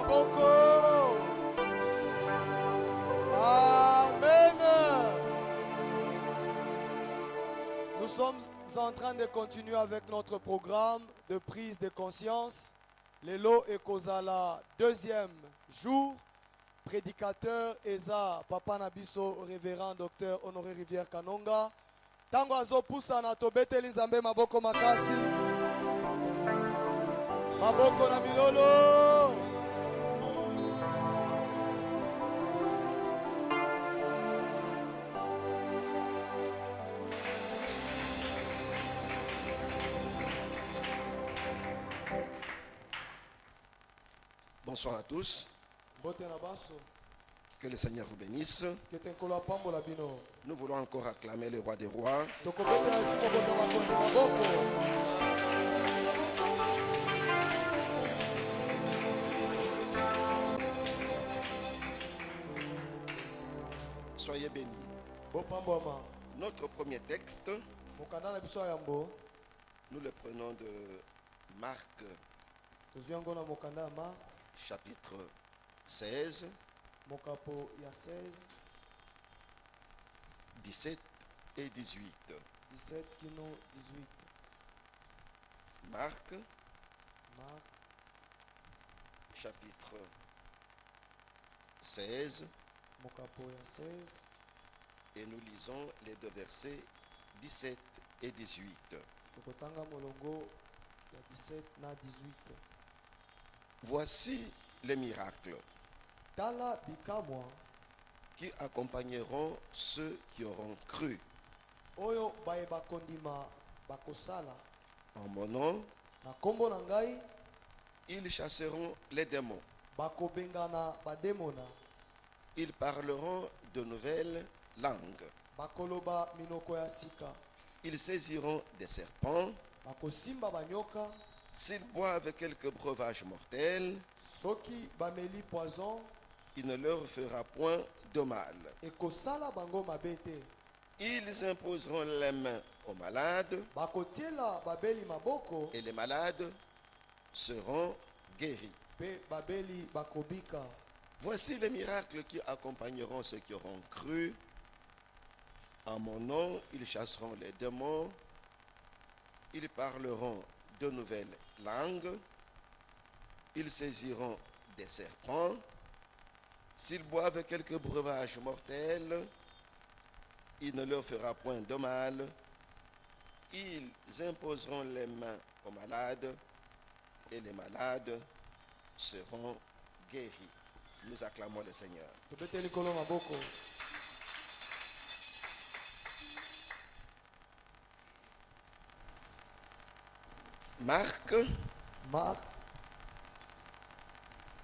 Maboko. Amen. Nous sommes en train de continuer avec notre programme de prise de conscience. Lelo Ekozala, deuxième jour. Prédicateur Eza Papa Nabiso, révérend docteur Honoré Rivière Kanonga. Tango azo pusa na tobeteli nzambe maboko makasi. Maboko na milolo. Bonsoir à tous. Que le Seigneur vous bénisse. Nous voulons encore acclamer le roi des rois. Soyez bénis. Notre premier texte, nous le prenons de Marc, chapitre 16, 17 et 18. Marc, chapitre 16, et nous lisons les deux versets 17 et 18. Voici les miracles qui accompagneront ceux qui auront cru. En mon nom, ils chasseront les démons. Ils parleront de nouvelles langues. Ils saisiront des serpents. S'ils boivent quelques breuvages mortels, il ne leur fera point de mal. Ils imposeront les mains aux malades et les malades seront guéris. Voici les miracles qui accompagneront ceux qui auront cru. En mon nom, ils chasseront les démons. Ils parleront de nouvelles langues. Ils saisiront des serpents. S'ils boivent quelques breuvages mortels, il ne leur fera point de mal. Ils imposeront les mains aux malades et les malades seront guéris. Nous acclamons le Seigneur. Marc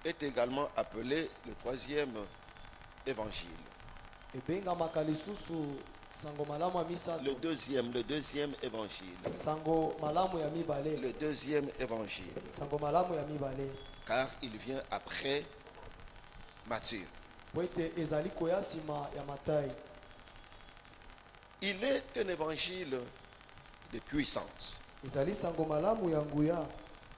est également appelé le troisième évangile. Le deuxième évangile. Le deuxième évangile. Car il vient après Matthieu. Il est un évangile de puissance.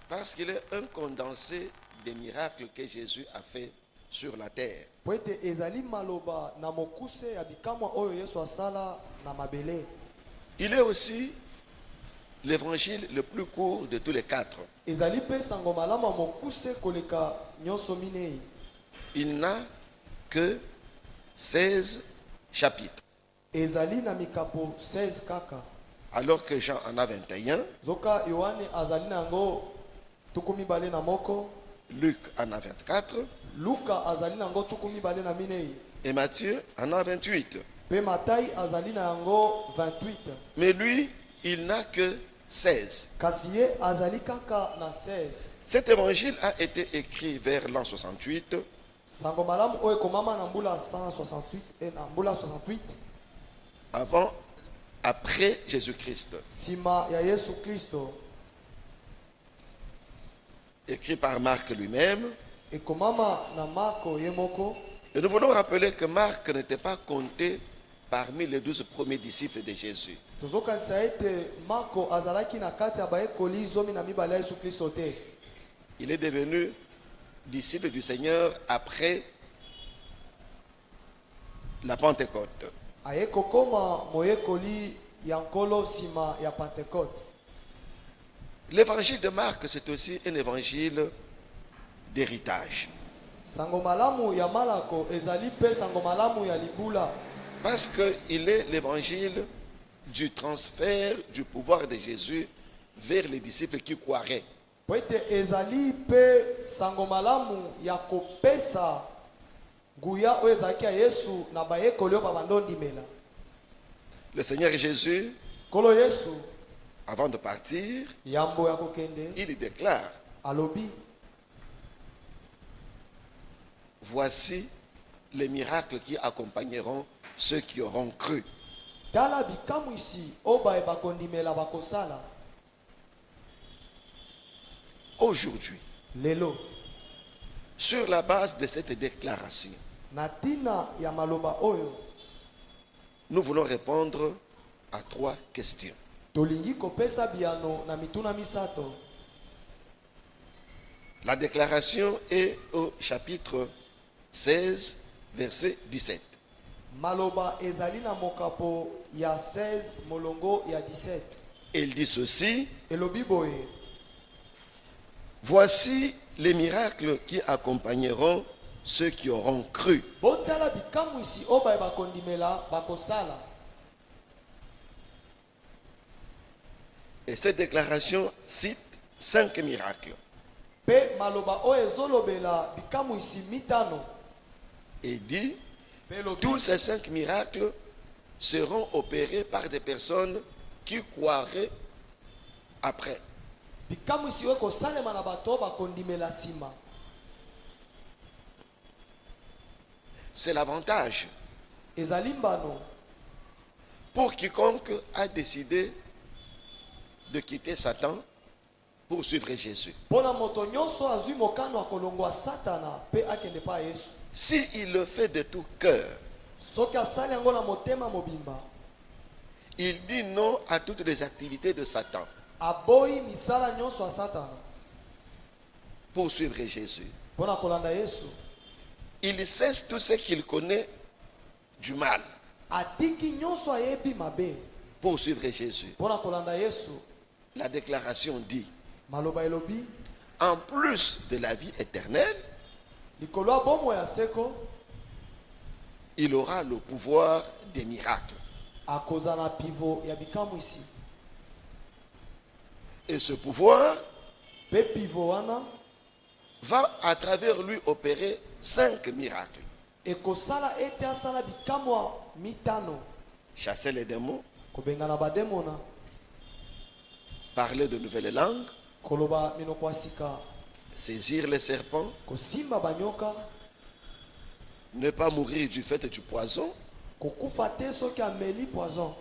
Parce qu'il est un condensé des miracles que Jésus a fait sur la terre. Il est aussi l'évangile le plus court de tous les quatre. Il n'a que 16 chapitres. Alors que Jean en a 21. Luc en a 24. Et Matthieu en a 28. Mais lui, il n'a que 16. Cet évangile a été écrit vers l'an 68. Après Jésus-Christ. Écrit par Marc lui-même. Et nous voulons rappeler que Marc n'était pas compté parmi les 12 premiers disciples de Jésus. Il est devenu disciples du Seigneur après la Pentecôte. aye kokoma moyekoli ya nkolo nsima ya Pentecôte. L'évangile de Marc, c'est aussi un évangile d'héritage. Sango malamu ya malako ezali pe sango malamu ya libula. Parce qu'il est l'évangile du transfert du pouvoir de Jésus vers les disciples qui croiraient. Poete ezali pe sango malamu ya kopesa guya oyo ezalaki ya Yesu na bayekoli oyo babandondimela. Le Seigneur Jésus, Kolo Yesu avant de partir, yambo ya kokende il déclare: alobi voici les miracles qui accompagneront ceux qui auront cru. tala bikamwisi oyo baye bakondimela bakosala. Aujourd'hui, Lelo sur la base de cette déclaration, na tina ya maloba oyo nous voulons répondre à 3 questions. tolingi kopesa biano na mituna misato. La déclaration est au chapitre 16, verset 17. Maloba ezali na mokapo ya 16 molongo ya 17. Il dit ceci: Elobi boye voici les miracles qui accompagneront ceux qui auront cru. botala bikamwisi oyo baye bakondimela bakosala. Et cette déclaration cite 5 miracles. Pe maloba oyo ezolobela bikamwisi mitano. Et dit, Pe elobi tous ces 5 miracles seront opérés par des personnes qui croiraient après. bikamwisi oyo ekosalema na bato oyo bakondimela nsima. C'est l'avantage Ezali mbano pour quiconque a décidé de quitter Satan pour suivre Jésus. mpona moto nyonso azwi mokano akolongwa satana pe akende pa Yesu. Si il le fait de tout cœur, Soki asali yango na motema mobimba, il dit non à toutes les activités de Satan aboyi misala nyonso ya satana pour suivre Jésus. mpona kolanda Yesu. Il cesse tout ce qu'il connaît du mal Atiki nyonso ayebi mabe pour suivre Jésus. mpona kolanda Yesu. La déclaration dit, Maloba elobi en plus de la vie éternelle, likolo ya bomoi ya seko il aura le pouvoir des miracles. akozala pivo ya bikamwisi. Et ce pouvoir Pe pivo wana va à travers lui opérer 5 miracles. ekosala ete asala bikamwa mitano: Chasser les démons, kobengana bademona, parler de nouvelles langues, koloba minoko ya sika, saisir les serpents, kosimba banyoka, ne pas mourir du fait du poison, kokufa te soki ameli poison,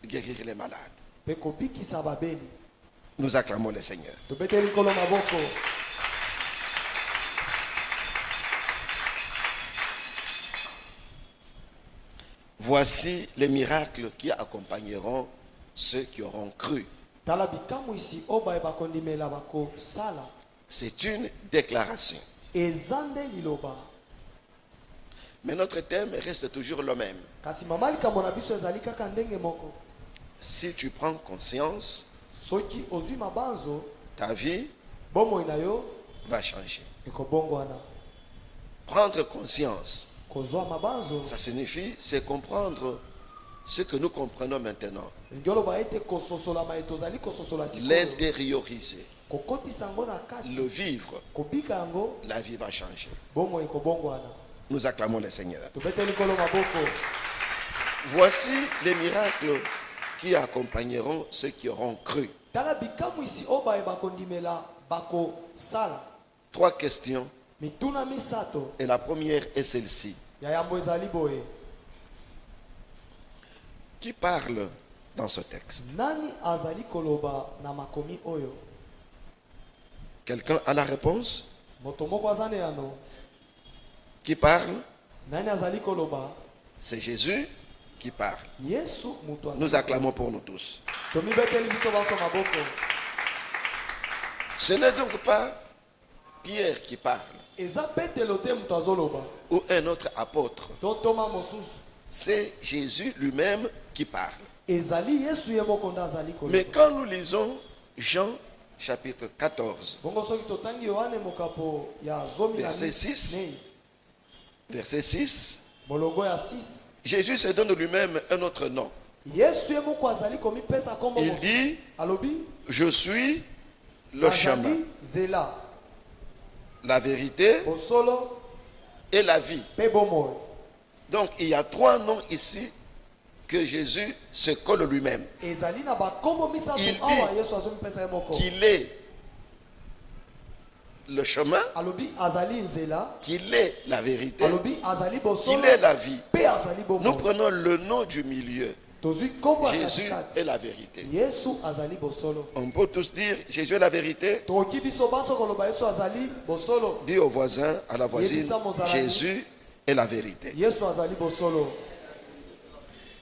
guérir les malades. pe kobikisa babeli. Nous acclamons le Seigneur. Tobete likolo maboko. Voici les miracles qui accompagneront ceux qui auront cru. Tala bikamwisi oyo baye bakondimela bakosala. C'est une déclaration. Eza nde liloba. Mais notre thème reste toujours le même. Kasi mama likambo na biso ezali kaka ndenge moko. Si tu prends conscience, Soki ozwi mabanzo, ta vie bomoi na yo va changer. ekobongwana. Prendre conscience, Kozwa mabanzo ça signifie c'est comprendre ce que nous comprenons maintenant. lingi oloba ete kososolama ete ozali kososola sikoyo. L'intérioriser, Kokotisa yango na le kati. vivre, Kobika yango la vie va changer. bomoi ekobongwana. Nous acclamons le Seigneur. Tobete likolo maboko. Voici les miracles qui accompagneront ceux qui auront cru. Tala bikamwisi oyo baye bakondimela bakosala. 3 questions. Mituna misato Et la première est celle-ci. ya yambo ezali boye: Qui parle dans ce texte? nani azali koloba na makomi oyo? Quelqu'un a la réponse? Moto moko aza nde yano. Qui parle? Nani azali koloba? C'est Jésus qui parle. Yesu mutu azali. Nous acclamons pour nous tous. Tomibeteli biso baso maboko. Ce n'est donc pas Pierre qui parle eza Petelo te moto azoloba ou un autre apôtre. to Toma mosusu, C'est Jésus lui-même qui parle. ezali Yesu ye moko nde azali Mais koloba. quand nous lisons Jean chapitre 14, Bongo soki totangi Yohane mokapo ya zomi na Verset 6. nei, verset 6, molongo ya 6, Jésus se donne lui-même un autre nom. Yesu ye moko azali komipesa kombo Il mosusu. dit, Alobi je suis le chemin, azali zela la vérité bosolo et la vie. pe bomoi. Donc il y a trois noms ici que Jésus se colle lui-même. Ezali na bakombo misato Il dit awa Yesu azomipesa ye moko. Qu'il est le chemin, Alobi azali nzela, qu'il est la vérité, alobi azali bosolo qu'il est la vie. pe azali Nous bomoi. prenons le nom du milieu. Tozwi kombo ya Jésus katikati. est la vérité. Yesu azali bosolo. On peut tous dire Jésus est la vérité. Tokoki biso baso koloba Yesu azali bosolo. Dis au voisin, à la voisine, Yebisa mozalani. Jésus est la vérité. Yesu azali bosolo.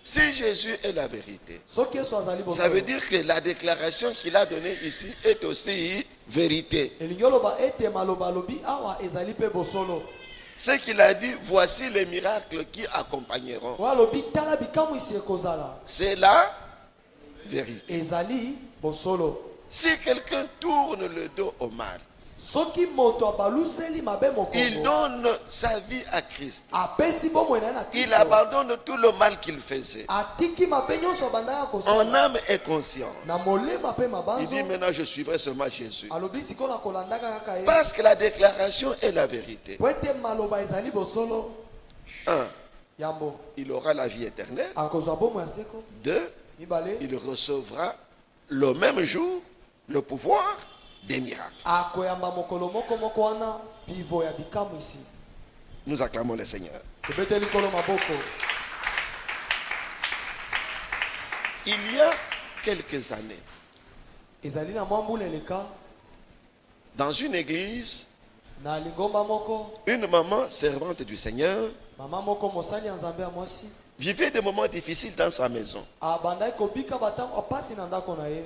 Si Jésus est la vérité, Soki Yesu azali ça veut bosolo. dire que la déclaration qu'il a donnée ici est aussi vérité. Elingi oloba ete maloba alobi awa ezali pe bosolo. Ce qu'il a dit, voici les miracles qui accompagneront. Wa alobi tala bikamwisi ekozala. C'est la vérité. Ezali bosolo. Si quelqu'un tourne le dos au mal, Soki moto abaluseli mabe il mokongo. donne sa vie à Christ. Apesi bomoi na ye na Il Kristo. abandonne tout le mal qu'il faisait. Atiki mabe nyonso abandaka En kosala. âme et conscience. Na molema pe Il mabanzo. dit maintenant je suivrai seulement Jésus. Alobi sikoyo nakolandaka kaka ye. Parce que la déclaration est la vérité. Po ete maloba ezali bosolo. 1. Yambo Il aura la vie éternelle. akozwa bomoi ya seko. 2. Mibale Il recevra le même jour le pouvoir des miracles. akoyamba mokolo moko moko wana pivo ya bikamwisi. Nous acclamons le Seigneur. Tobeteli kolo maboko. Il y a quelques années, Ezali na mwa mbula eleka dans une église, na lingomba moko, une maman servante du Seigneur mama moko mosali ya nzambe ya mwasi vivait des moments difficiles dans sa maison. abandaki kobika batango apasi na ndako na ye.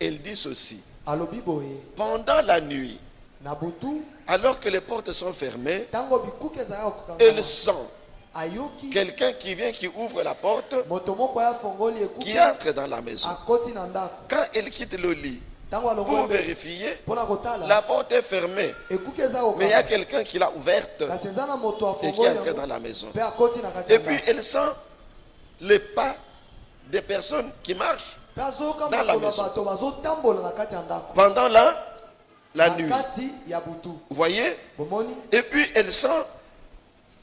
Elle dit ceci. Alobi boye Pendant la nuit, na butu alors que les portes sont fermées, tango bikuke ezalaka elle kokangama, sent ayoki quelqu'un qui vient, qui ouvre la porte, moto moko ya fongoli qui ekuke entre dans la maison. akoti na ndako. Quand elle quitte le lit Tango pour alongoli vérifier, mpona kotala la porte est fermée. ekuke eza Mais il y a kokanga, quelqu'un qui l'a ouverte kasi eza na moto et qui est afongoli entré dans yango la maison. mpe akoti na kati Et ya puis ndako. elle sent les pas des personnes qui marchent Mpe azoyoka dans la makolo ya maison. bato bazotambola na kati ya ndako pendant la nuit. na kati ya butu. Vous voyez? Bomoni Et puis elle sent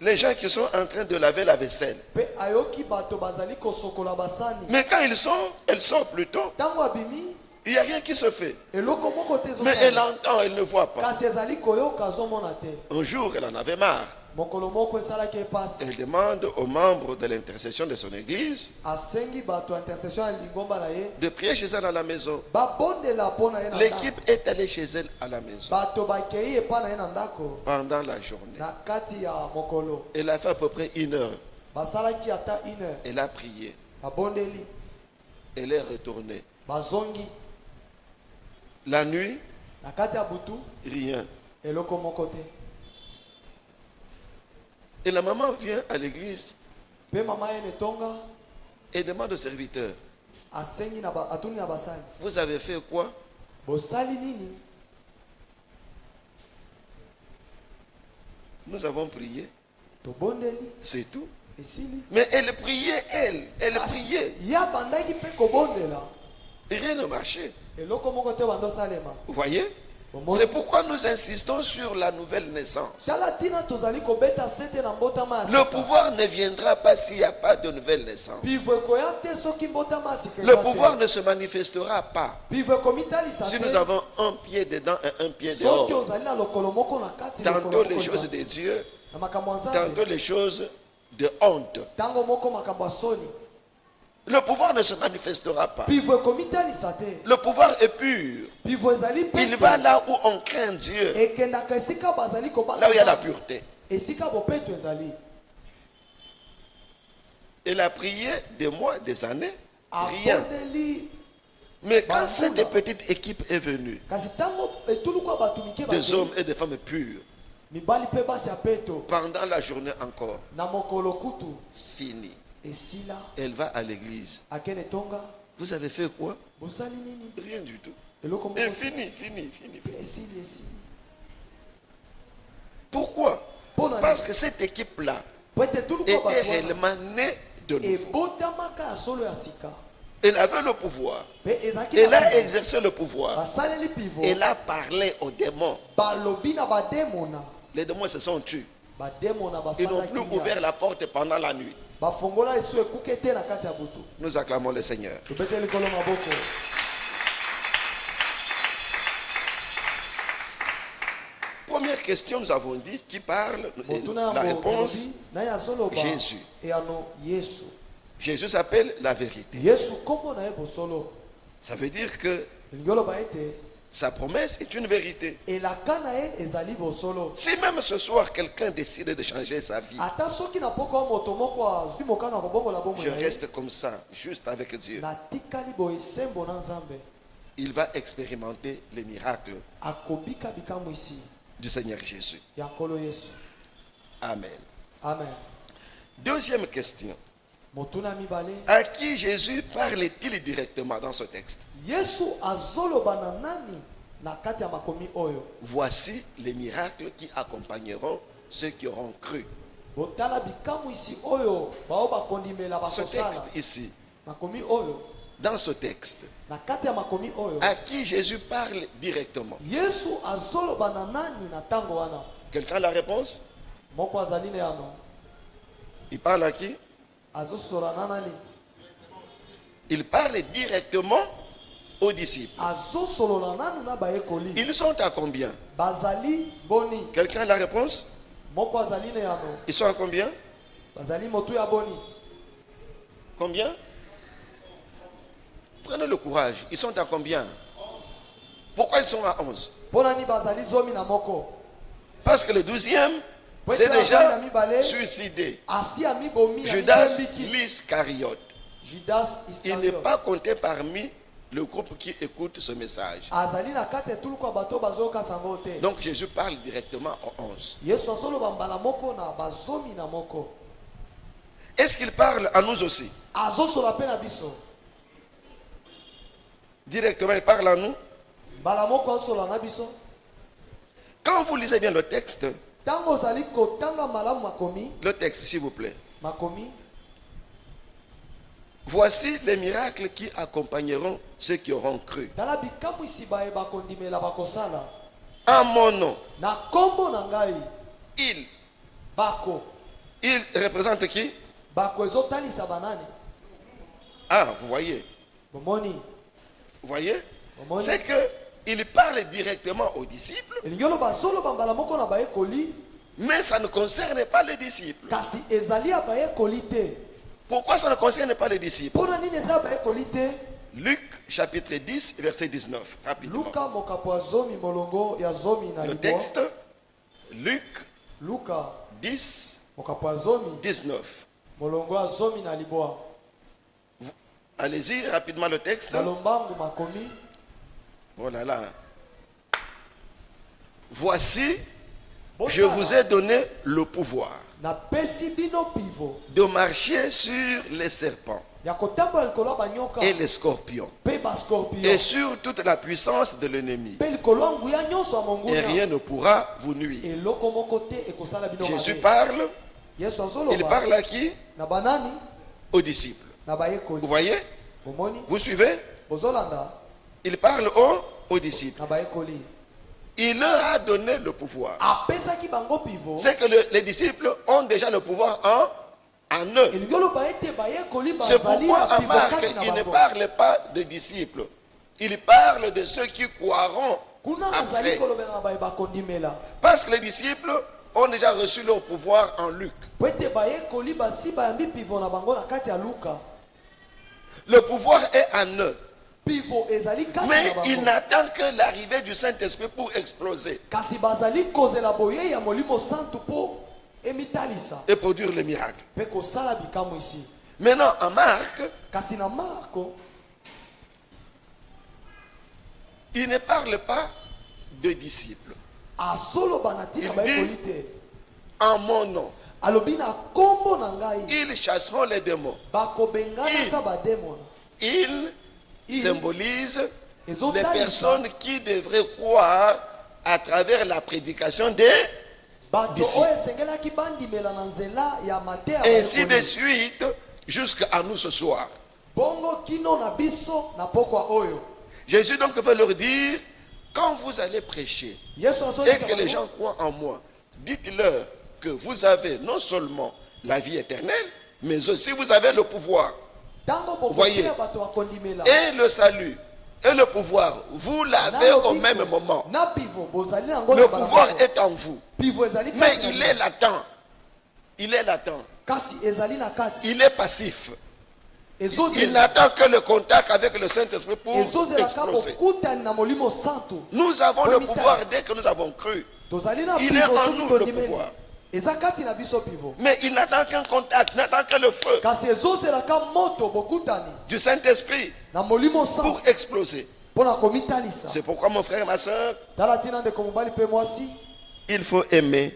les gens qui sont en train de laver la vaisselle. mpe ayoki bato bazali kosokola basani. Mais quand elle sort plutôt, Tango abimi il n'y a rien qui se fait. eloko moko te Mais elle ezosala entend, elle ne voit pas. kasi ezali koyoka azomona te. Un jour, elle en avait marre. Mokolo moko esalaki epasi, Elle demande aux membres de l'intercession de son église asengi bato ya intercession ya lingomba na ye de prier chez elle à la maison. babondela mpo na ye na ndako. L'équipe est allée chez elle à la maison Bato bakei epa na ye na ndako pendant la journée. na kati ya mokolo. Elle a fait à peu près 1 heure. Basalaki ata 1 heure, Elle a prié. babondeli, Elle est retournée. bazongi La nuit, na kati ya butu, rien. eloko moko te. Et la maman vient à l'église Mpe mama ye netonga et demande au serviteur, asengi atuni na basali, vous avez fait quoi? bosali nini? Nous avons prié, Tobondeli c'est tout. esili. Mais elle priait, elle priait. Ya bandaki mpe kobondela, Rien ne marchait. eloko moko te bando salema. Vous voyez? C'est pourquoi nous insistons sur la nouvelle naissance. Tala tina tozali kobeta sete na mbotama ya Le sika. pouvoir ne viendra pas s'il n'y a pas de nouvelle naissance. Pivo ekoya te soki mbotama ya sika Le eza te. pouvoir ne se manifestera pas Pivo ekomitalisa si te. nous avons un pied dedans et un pied dehors. Soki ozali na lokolo moko na kati, Tantôt lokolo les moko choses na- de Dieu, na makambo ya tantôt Nzambe. les choses de honte. Tango moko makambo ya soni. Le pouvoir ne se manifestera pas. Pivo ekomitalisa te. Le pouvoir est pur. Pivo ezali Il pete. va là où on craint Dieu, Ekendaka esika bazali kobanga là où il y a la Nzambe. pureté. Esika bopeto ezali. Elle a prié des mois, des années, rien. Abondeli Mais quand cette petite équipe est venue, kasi tango etuluka bato mike des hommes et des femmes purs, mibali pe basi ya peto pendant la journée encore, na mokolo kutu fini, esila elle va à l'église. akene tonga Vous avez fait quoi? bosali nini Rien du tout. eloko moko Et fini. esili Pourquoi? Pona Parce que cette équipe-là po ete tuluka était bato wana réellement née de nouveau. ebotamaka ya solo ya sika Elle avait le pouvoir. pe ezalaki Elle na a pouvoir. exercé le pouvoir. basaleli pivo Elle a parlé aux démons. balobi na bademona Les démons se sont tués. bademona Ils n'ont plus bafandaki ouvert la porte pendant la nuit. bafongola lisu ekuke te na kati ya butu Nous acclamons le Seigneur. tobete likolo maboko Première question, nous avons dit, qui parle? Et motuna la yango réponse, elobi naye azoloba Jésus. eyano yesu Jésus s'appelle la vérité. yesu nkombo na ye bosolo Ça veut dire que elingi oloba ete sa promesse est une vérité. elaka na ye ezali bosolo Si même ce soir quelqu'un décide de changer sa vie, ata soki na poko ya moto moko azwi mokano ya kobongola bomoi je na ye reste comme ça, juste avec Dieu. natikali boye sembo na nzambe Il va expérimenter les miracles akobika bikambo isi du Seigneur Jésus. ya nkolo yesu Amen. amen Deuxième question. motuna mibale À qui Jésus parle-t-il directement dans ce texte? yesu azoloba na nani na kati ya makomi oyo Voici les miracles qui accompagneront ceux qui auront cru. botala bikambo isi oyo bao bakondimela Ce bakosala texte ici, makomi oyo dans ce texte, na kati ya makomi oyo à qui Jésus parle directement? yesu azoloba na nani na ntango wana Quelqu'un a la réponse? moko azali ne yano Il parle à qui? azosola na nani Il parle directement aux disciples. azosolola nanu na bayekoli Ils sont à combien? bazali boni Quelqu'un a la réponse? moko azali ne yano Ils sont à combien? bazali motu ya boni Combien? Prenez le courage. Ils sont à combien? Pourquoi ils sont à 11? mpo nani bazali zomi na moko Parce que le 12e, c'est déjà suicidé. asi ya mibomi ya Judas mitembiki l'Iscariote. judas Il n'est iscariote pas compté parmi le groupe qui écoute ce message. azali na kati etuluku ya bato bazoyoka sango te Donc Jésus parle directement aux 11. yesu azoloba mbala moko na bazomi na moko Est-ce qu'il parle à nous aussi? azosola mpe na biso Directement, il parle à nous. mbala moko azosola na biso Quand vous lisez bien le texte, ntango ozali kotanga malamu makomi s'il vous plaît. makomi Voici les miracles qui accompagneront ceux qui auront cru. tala bikambo isi baye bakondimela bakosala En mon nom, na nkombo na ngai il représente qui? bako ezotalisa banani Ah, vous voyez. bomoni Vous voyez? bomoni C'est que il parle directement aux disciples, elingi oloba azoloba mbala moko na bayekoli mais ça ne concerne pas les disciples. kasi ezali ya bayekoli te Pourquoi ça ne concerne pas les disciples? mpo na nini eza ya bayekoli te Luc chapitre 10, verset 19. Rapidement. luka mokapo ya zomi molongo ya zomi na Le libwa texte, Luc luka 10, mokapo ya zomi 19. molongo ya zomi na libwa Allez-y rapidement le texte. na lombangu makomi Oh là là. Voici, je Botala, vous ai donné le pouvoir napesi bino pivo de marcher sur les serpents ya kotambola likolo ya banyoka et les scorpions mpe bascorpion et sur toute la puissance de l'ennemi. mpe likolo ya nguya nyonso ya Et mongunya rien ne pourra vous nuire. eloko moko te ekosala bino Jésus mabe parle, yesu il azoloba parle à qui? na banani Aux disciples. na bayekoli Vous voyez? bomoni Vous suivez? bozolanda Il parle aux disciples. na bayekoli Il leur a donné le pouvoir. apesaki bango pivo C'est que les disciples ont déjà le pouvoir en eux. elingi oloba ete bayekoli C'est bazali pourquoi na en pivo Marc, kati na il ne bango parle pas de disciples. Il parle de ceux qui croiront kuna azali après. kolobela na baye bakondimela Parce que les disciples ont déjà reçu leur pouvoir en Luc. po ete bayekoli basi bayambi pivo na bango na kati ya luka Le pouvoir est en eux. pivo ezali kati Mais na il bango n'attend que l'arrivée du Saint-Esprit pour exploser kasi bazali kozela boye ya molimo santu mpo emitalisa et produire le miracle. mpe kosala bikambo isi Maintenant, en Marc, kasi na marko Il ne parle pas de disciples. asoloba na ntina Il bayekoli te. En mon nom, Alobi na kombo na ngai ils chasseront les démons. bakobenganaka bademona. Il symbolise les Ezotalisa personnes qui devraient croire à travers la prédication des bato disciples. oyo esengelaki bandimela na nzela ya mateya Ainsi de bayekoli. suite jusqu'à nous ce soir. Bongo kino na biso na pokwa oyo. Jésus donc veut leur dire, quand vous allez prêcher Yesu et azolisa que les bango, gens croient en moi, dites-leur que vous avez non seulement la vie éternelle, mais aussi vous avez le pouvoir. tango voyez. bokoteya bato bakondimela Et le salut et le pouvoir, vous l'avez Na au lobiko, même moment. na pivo bozali nango Le na pouvoir balabala. est en vous. Pivo ezali Mais kati na il bino. est latent. Il est latent. Kasi ezali na kati Il est passif. Il ezozela n'attend que le contact avec le Saint-Esprit pour ezozelaka exploser. bokutani na molimo santu. Nous avons le Vomitas. pouvoir dès que nous avons cru. Tozali na Il est pivo en soki nous, le tondimeli pouvoir. eza kati na biso pivo. Mais il n'attend qu'un contact, n'attend que le feu Kasi ezozelaka moto bokutani du Saint-Esprit na molimo santu pour exploser. mpona komitalisa. C'est pourquoi mon frère et ma soeur, Tala tina ndeko mobali mpe mwasi il faut aimer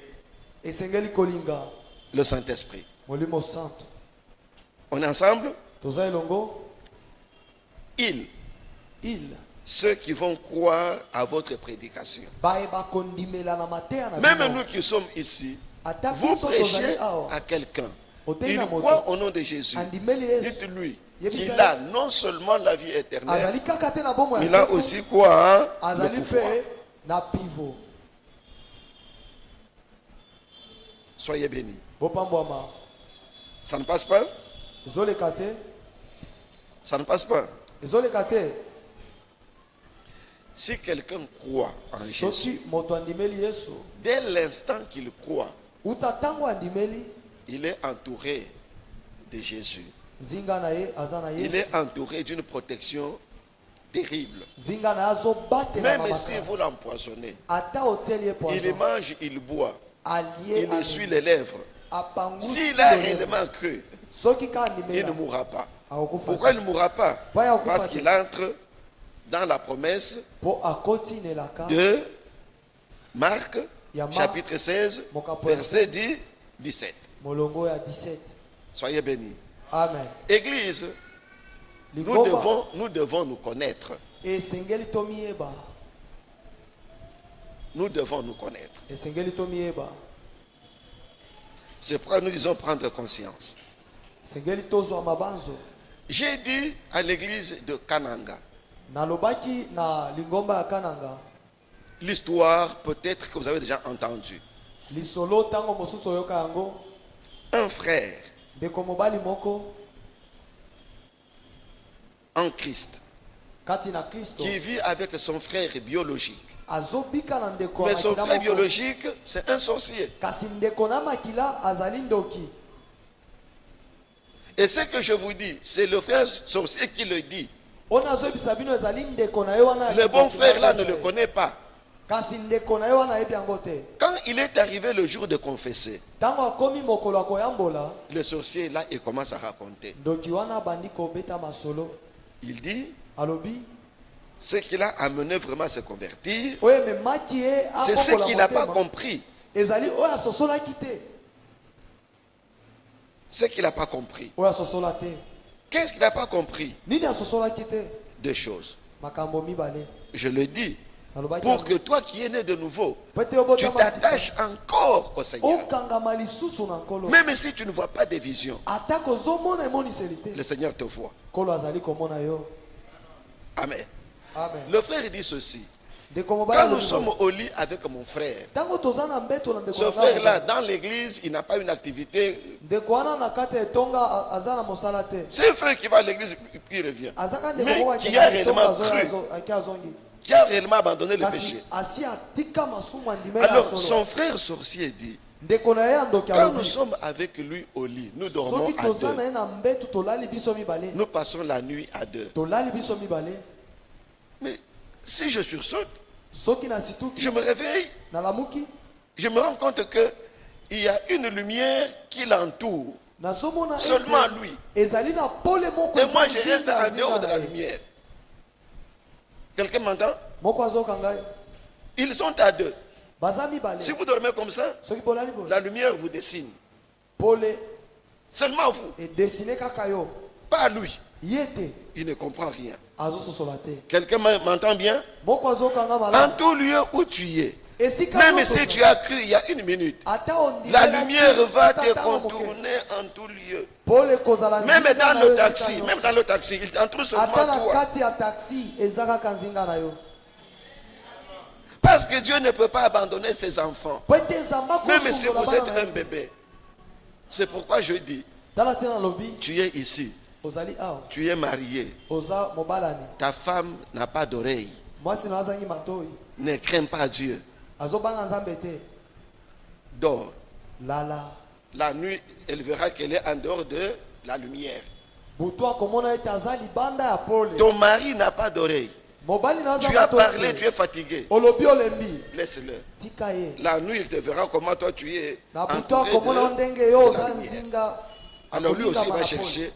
esengeli kolinga le Saint-Esprit. molimo santu. On est ensemble? Toza elongo Ils, il ceux qui vont croire à votre prédication. bayeba kondimela na mateya na Même bino. nous qui sommes ici, Ata vous biso prêchez tozali awa à quelqu'un. Otei Il na moto. croit au nom de Jésus. andimeli Yesu Dites-lui Yebisa qu'il a non seulement la vie éternelle, azali kaka te na bomo ya il a seko, aussi quoi, hein? Le azali pouvoir. mpe na pivo. Soyez bénis. Bopambwama Ça ne passe pas? ezoleka te Ça ne passe pas. ezoleka te. Si quelqu'un croit en Jésus, Soki moto andimeli Yesu dès l'instant qu'il croit, uta tango andimeli il est entouré de Jésus. nzinga na ye aza na Il Yesu. est entouré d'une protection terrible. Nzinga na ye azobatela na Même si vous makasi. l'empoisonnez, Ata otieli ye il poison mange, il boit, alie il essuie les lèvres. apangusi S'il a lolemo. réellement cru, Soki ka il ne andimela mourra pas. akokufa Pourquoi il ne mourra pas? Pourquoi il ne mourra Parce pas? qu'il entre dans la promesse po akotinelaka de Marc, Ya Marc, chapitre 16, Mokapo verset 10, 17. molongo ya 17. Soyez bénis. Amen. Église, Likomba nous devons nous connaître. esengeli tomiyeba Nous devons nous connaître. esengeli tomiyeba C'est pourquoi nous disons prendre conscience. esengeli tozwa mabanzo. J'ai dit à l'église de Kananga, Nalobaki na lingomba ya Kananga l'histoire peut-être que vous avez déjà entendu. lisolo tango mosusu oyoka yango. Un frère Ndeko mobali moko en Christ kati na Kristo qui vit avec son frère biologique. azobika na ndeko ya Mais son makila frère moko. biologique, c'est un sorcier. Kasi ndeko na makila azali ndoki. Et ce que je vous dis, c'est le frère sorcier qui le dit. Ona azobisa bino ezali ndeko na ye wana. Le bon frère là ne le connaît pas. Kasi ndeko na ye wana yebi yango te. Quand il est arrivé le jour de confesser, Tango akomi mokolo akoyambola le sorcier là, il commence à raconter. ndoki wana bandi kobeta masolo. Il dit, Alobi ce qui l'a amené vraiment à se convertir, oyo ememaki ye c'est ce akokola qu'il n'a pas motema. compris. Ezali oyo asosolaki te. Ce qu'il n'a pas compris. Oyo asosola te. Qu'est-ce qu'il n'a pas compris? Nini asosolaki te. Deux choses. Makambo mibale. Je le dis, Alobaki pour que toi qui es né de nouveau, Pete tu obotama sika. t'attaches encore au Seigneur. Okangama lisusu na nkolo. Même si tu ne vois pas de vision, Ata kozomona emoniseli te. le Seigneur te voit. Nkolo azali komona yo. Amen. Amen. Le frère dit ceci. Ndeko mobali Quand nous alobi sommes boye. au lit avec mon frère, Tango toza na mbeto na ndeko ce na ngai frère-là, mobali. dans l'église, il n'a pas une activité. Ndeko wana na kati ya etonga aza na mosala te. C'est un frère qui va à l'église puis il revient. Azaka ndeko Mais moko qui a réellement akendaka cru, aki azongi. qui a réellement abandonné le Kasi péché. asi atika masumu andimela Alors, solo. son frère sorcier dit, Ndeko na ye andoki quand nous alobi. sommes avec lui au lit, nous dormons Soki à toza na deux. ye na mbetu tolali biso mibale. Nous passons la nuit à deux. Tolali biso mibale. Mais si je sursaute, Soki na situki je me réveille, na lamuki je me rends compte que il y a une lumière qui l'entoure. nazomona Seulement lui. ezali na pole moko Et eza moi, je nzinga reste en nzinga dehors de na la ye. lumière. Quelqu'un m'entend? moko azokanga ye. Ils sont à deux. Baza mibale. Si vous dormez comme ça, Soki bolali boye. la lumière vous dessine. Pole Seulement vous, et dessiner kaka yo. pas lui. Yete Il ne comprend rien. azososola te. Quelqu'un m'entend bien? Moko azokanga En malamu. tout lieu où tu es, Esika même nyonso si tu as cru il y a une minute, ata ondimela la te, lumière va ata te tanga moke. contourner en tout lieu. Pole kozala Même nzinga dans na yo le esika taxi, nyonso. même dans le taxi, il t'en trouve seulement Ata na toi. kati ya taxi eza kaka nzinga na yo. Parce que Dieu ne peut pas abandonner ses enfants. Po ete Nzamba Même si kosungola vous bana êtes na un yo. bébé. C'est pourquoi je dis, Tala tina lobi tu es ici, ozali awa. tu es marié, Oza mobalani. ta femme n'a pas d'oreille. Mwasi na azangi matoi. Ne crains pas Dieu. Azobanga Nzambe te. Dors. Lala. La nuit, elle verra qu'elle est en dehors de la lumière. Butu akomona ete aza libanda ya pole. Ton mari n'a pas d'oreille. Mobali na aza Tu as matoi parlé, te. tu es fatigué. Olobi olembi. Laisse-le. Tika ye. La nuit, il te verra comment toi tu es. Na butu entouré akomona de ndenge yo la oza lumière. nzinga. Alors lui aussi Akolinga va mala chercher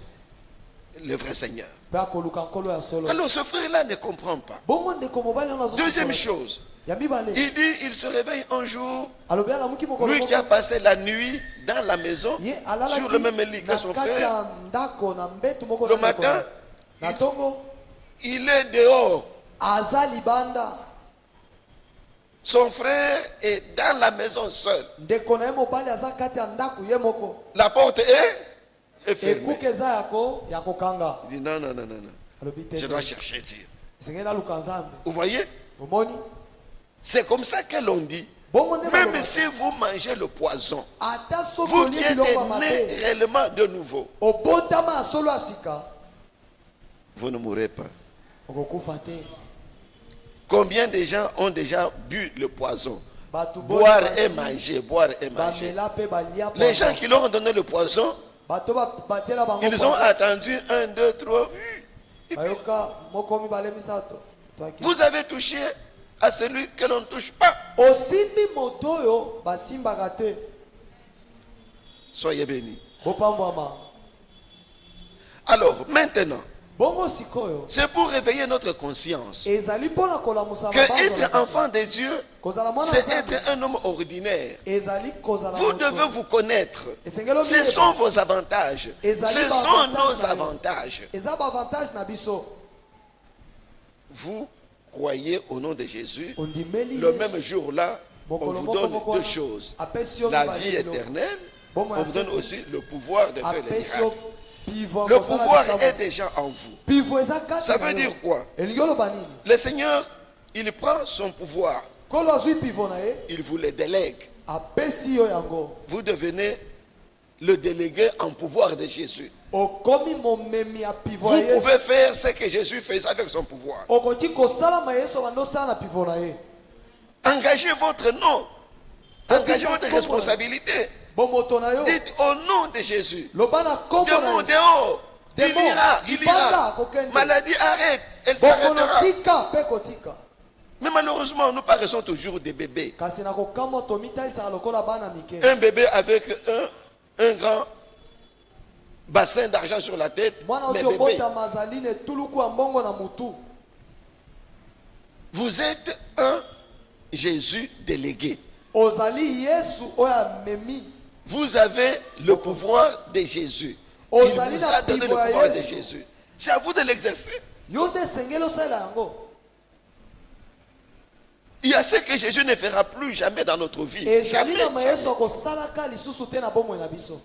le vrai Seigneur. Pe akoluka nkolo ya solo. Alors ce frère-là ne comprend pas. Bongo ndeko mobali ona azososola. Deuxième chose, Ya mibale. il dit, il se réveille un jour, Alobi alamuki mokolo lui moko. qui a passé la nuit dans la maison, Ye alalaki sur le même lit que na son kati frère. ya ndako na mbetu moko Le na ndako matin, na- na tongo Il est dehors. aza libanda. Son frère est dans la maison seul. Ndeko na ye mobali aza kati ya ndako ye moko. La porte est fermée. Ekuke eza ya kokanga. Il dit non, non, non, non, non. Alobi te. Je dois chercher Dieu. Esengeli naluka Nzambe. Vous voyez? Omoni? C'est comme ça que l'on dit. Bongo nde Même baloba. si vous mangez le poison, Ata soki vous olie qui êtes biloko ya né mabe. réellement de nouveau, Obotama ya solo ya sika. vous ne mourrez pas. Okokufa te. Combien de gens ont déjà bu le poison? Bato boni Boire basi, et manger, boire et manger. bamela pe balia Les poison. gens qui leur ont donné le poison, Bato batiela bango ils ont poison. attendu 1, 2, 3. Bayoka moko mibale misato. Toaki. Vous avez touché à celui que l'on ne touche pas. Osimbi moto oyo basimbaka te. Soyez bénis. Bopambwama. Alors, maintenant, Bongo sikoyo. c'est pour réveiller notre conscience Ezali mpona kolamusa que mabanzo être na biso. enfant de Dieu, Kozala mwana c'est Nzambe. être un homme ordinaire. Ezali kozala Vous moto. devez vous connaître. Esengelo Ce biyeba. sont vos avantages. Ezali Ce ba sont avantage nos na yo. avantages. Eza ba avantage na biso. Vous croyez au nom de Jésus. Ondimeli Le Yesu. même jour-là, on Mokolo vous moko donne moko deux wana. choses. Apesi yo La mibale vie biloko. éternelle. Bomo On ya vous donne seko. aussi le pouvoir de faire les Apesi miracles. yo pivo Le kosala pouvoir bikambo. est déjà en vous. Pivo eza kati Ça na veut yo. dire quoi? Elingi oloba nini? Le Seigneur, il prend son pouvoir, Kolo azwi pivo na ye. il vous le délègue. Apesi yo yango. Vous devenez le délégué en pouvoir de Jésus. Okomi momemi ya pivo Vous ya Yesu. pouvez faire ce que Jésus faisait avec son pouvoir. Okoki kosalama Yesu bando sala na pivo na ye. Engagez votre nom. Engagez ça, votre comment? responsabilité. Bomoto na yo. Dites au nom de Jésus. Loba na kombo na Démon Yesu. dehors. Il Démon, ira, il libanda, ira. kokende. Maladie arrête. Elle Bokono s'arrêtera. tika pe kotika. Mais malheureusement, nous paraissons toujours des bébés. Kasi na kokamwa tomitalisaka lokola bana mike. Un bébé avec un grand bassin d'argent sur la tête. Mwana Mais oti bébé, obota mazaline tuluku ya mbongo na mutu. vous êtes un Jésus délégué. Ozali Yesu oya memi. Vous avez le pouvoir de Jésus. Il Ozali vous a na donné le pivo ya pouvoir de Yesu. Jésus. C'est à vous de l'exercer. Yo nde sengeli osala yango. Il y a ce que Jésus ne fera plus jamais dans notre vie. Ezali Jamais, na jamais. Yesu akosalaka lisusu te na bomoi na biso.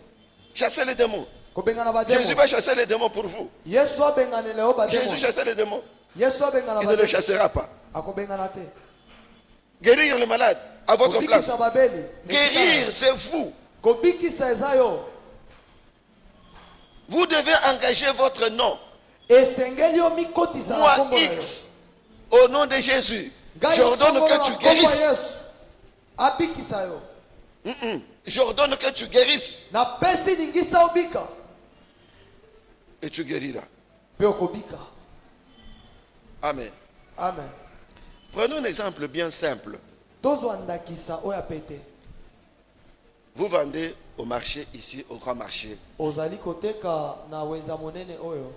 Chassez les démons. Kobengana Jésus bademo. va chasser les démons pour vous. Yesu abenganele yo bademo. Jésus chassait les démons. Yesu abengana Il ne le bademo. chassera pas. Akobengana te. Guérir le malade à votre place. Kobikisa babeli. Guérir, c'est vous. Kobikisa eza yo. Vous devez engager votre nom. Esengeli yo mikotisa na Moi, kombo na yo. X, au nom de Jésus, Ngai j'ordonne songolo que na tu kombo ya guérisses. Yesu. Abikisa yo. J'ordonne que tu guérisses. Na pesi ningisa obika. Et tu guériras. Pe okobika. Amen. Amen. Prenons un exemple bien simple. Tozwa ndakisa oya pete. Vous vendez au marché ici, au grand marché. Ozali koteka na wenza monene oyo.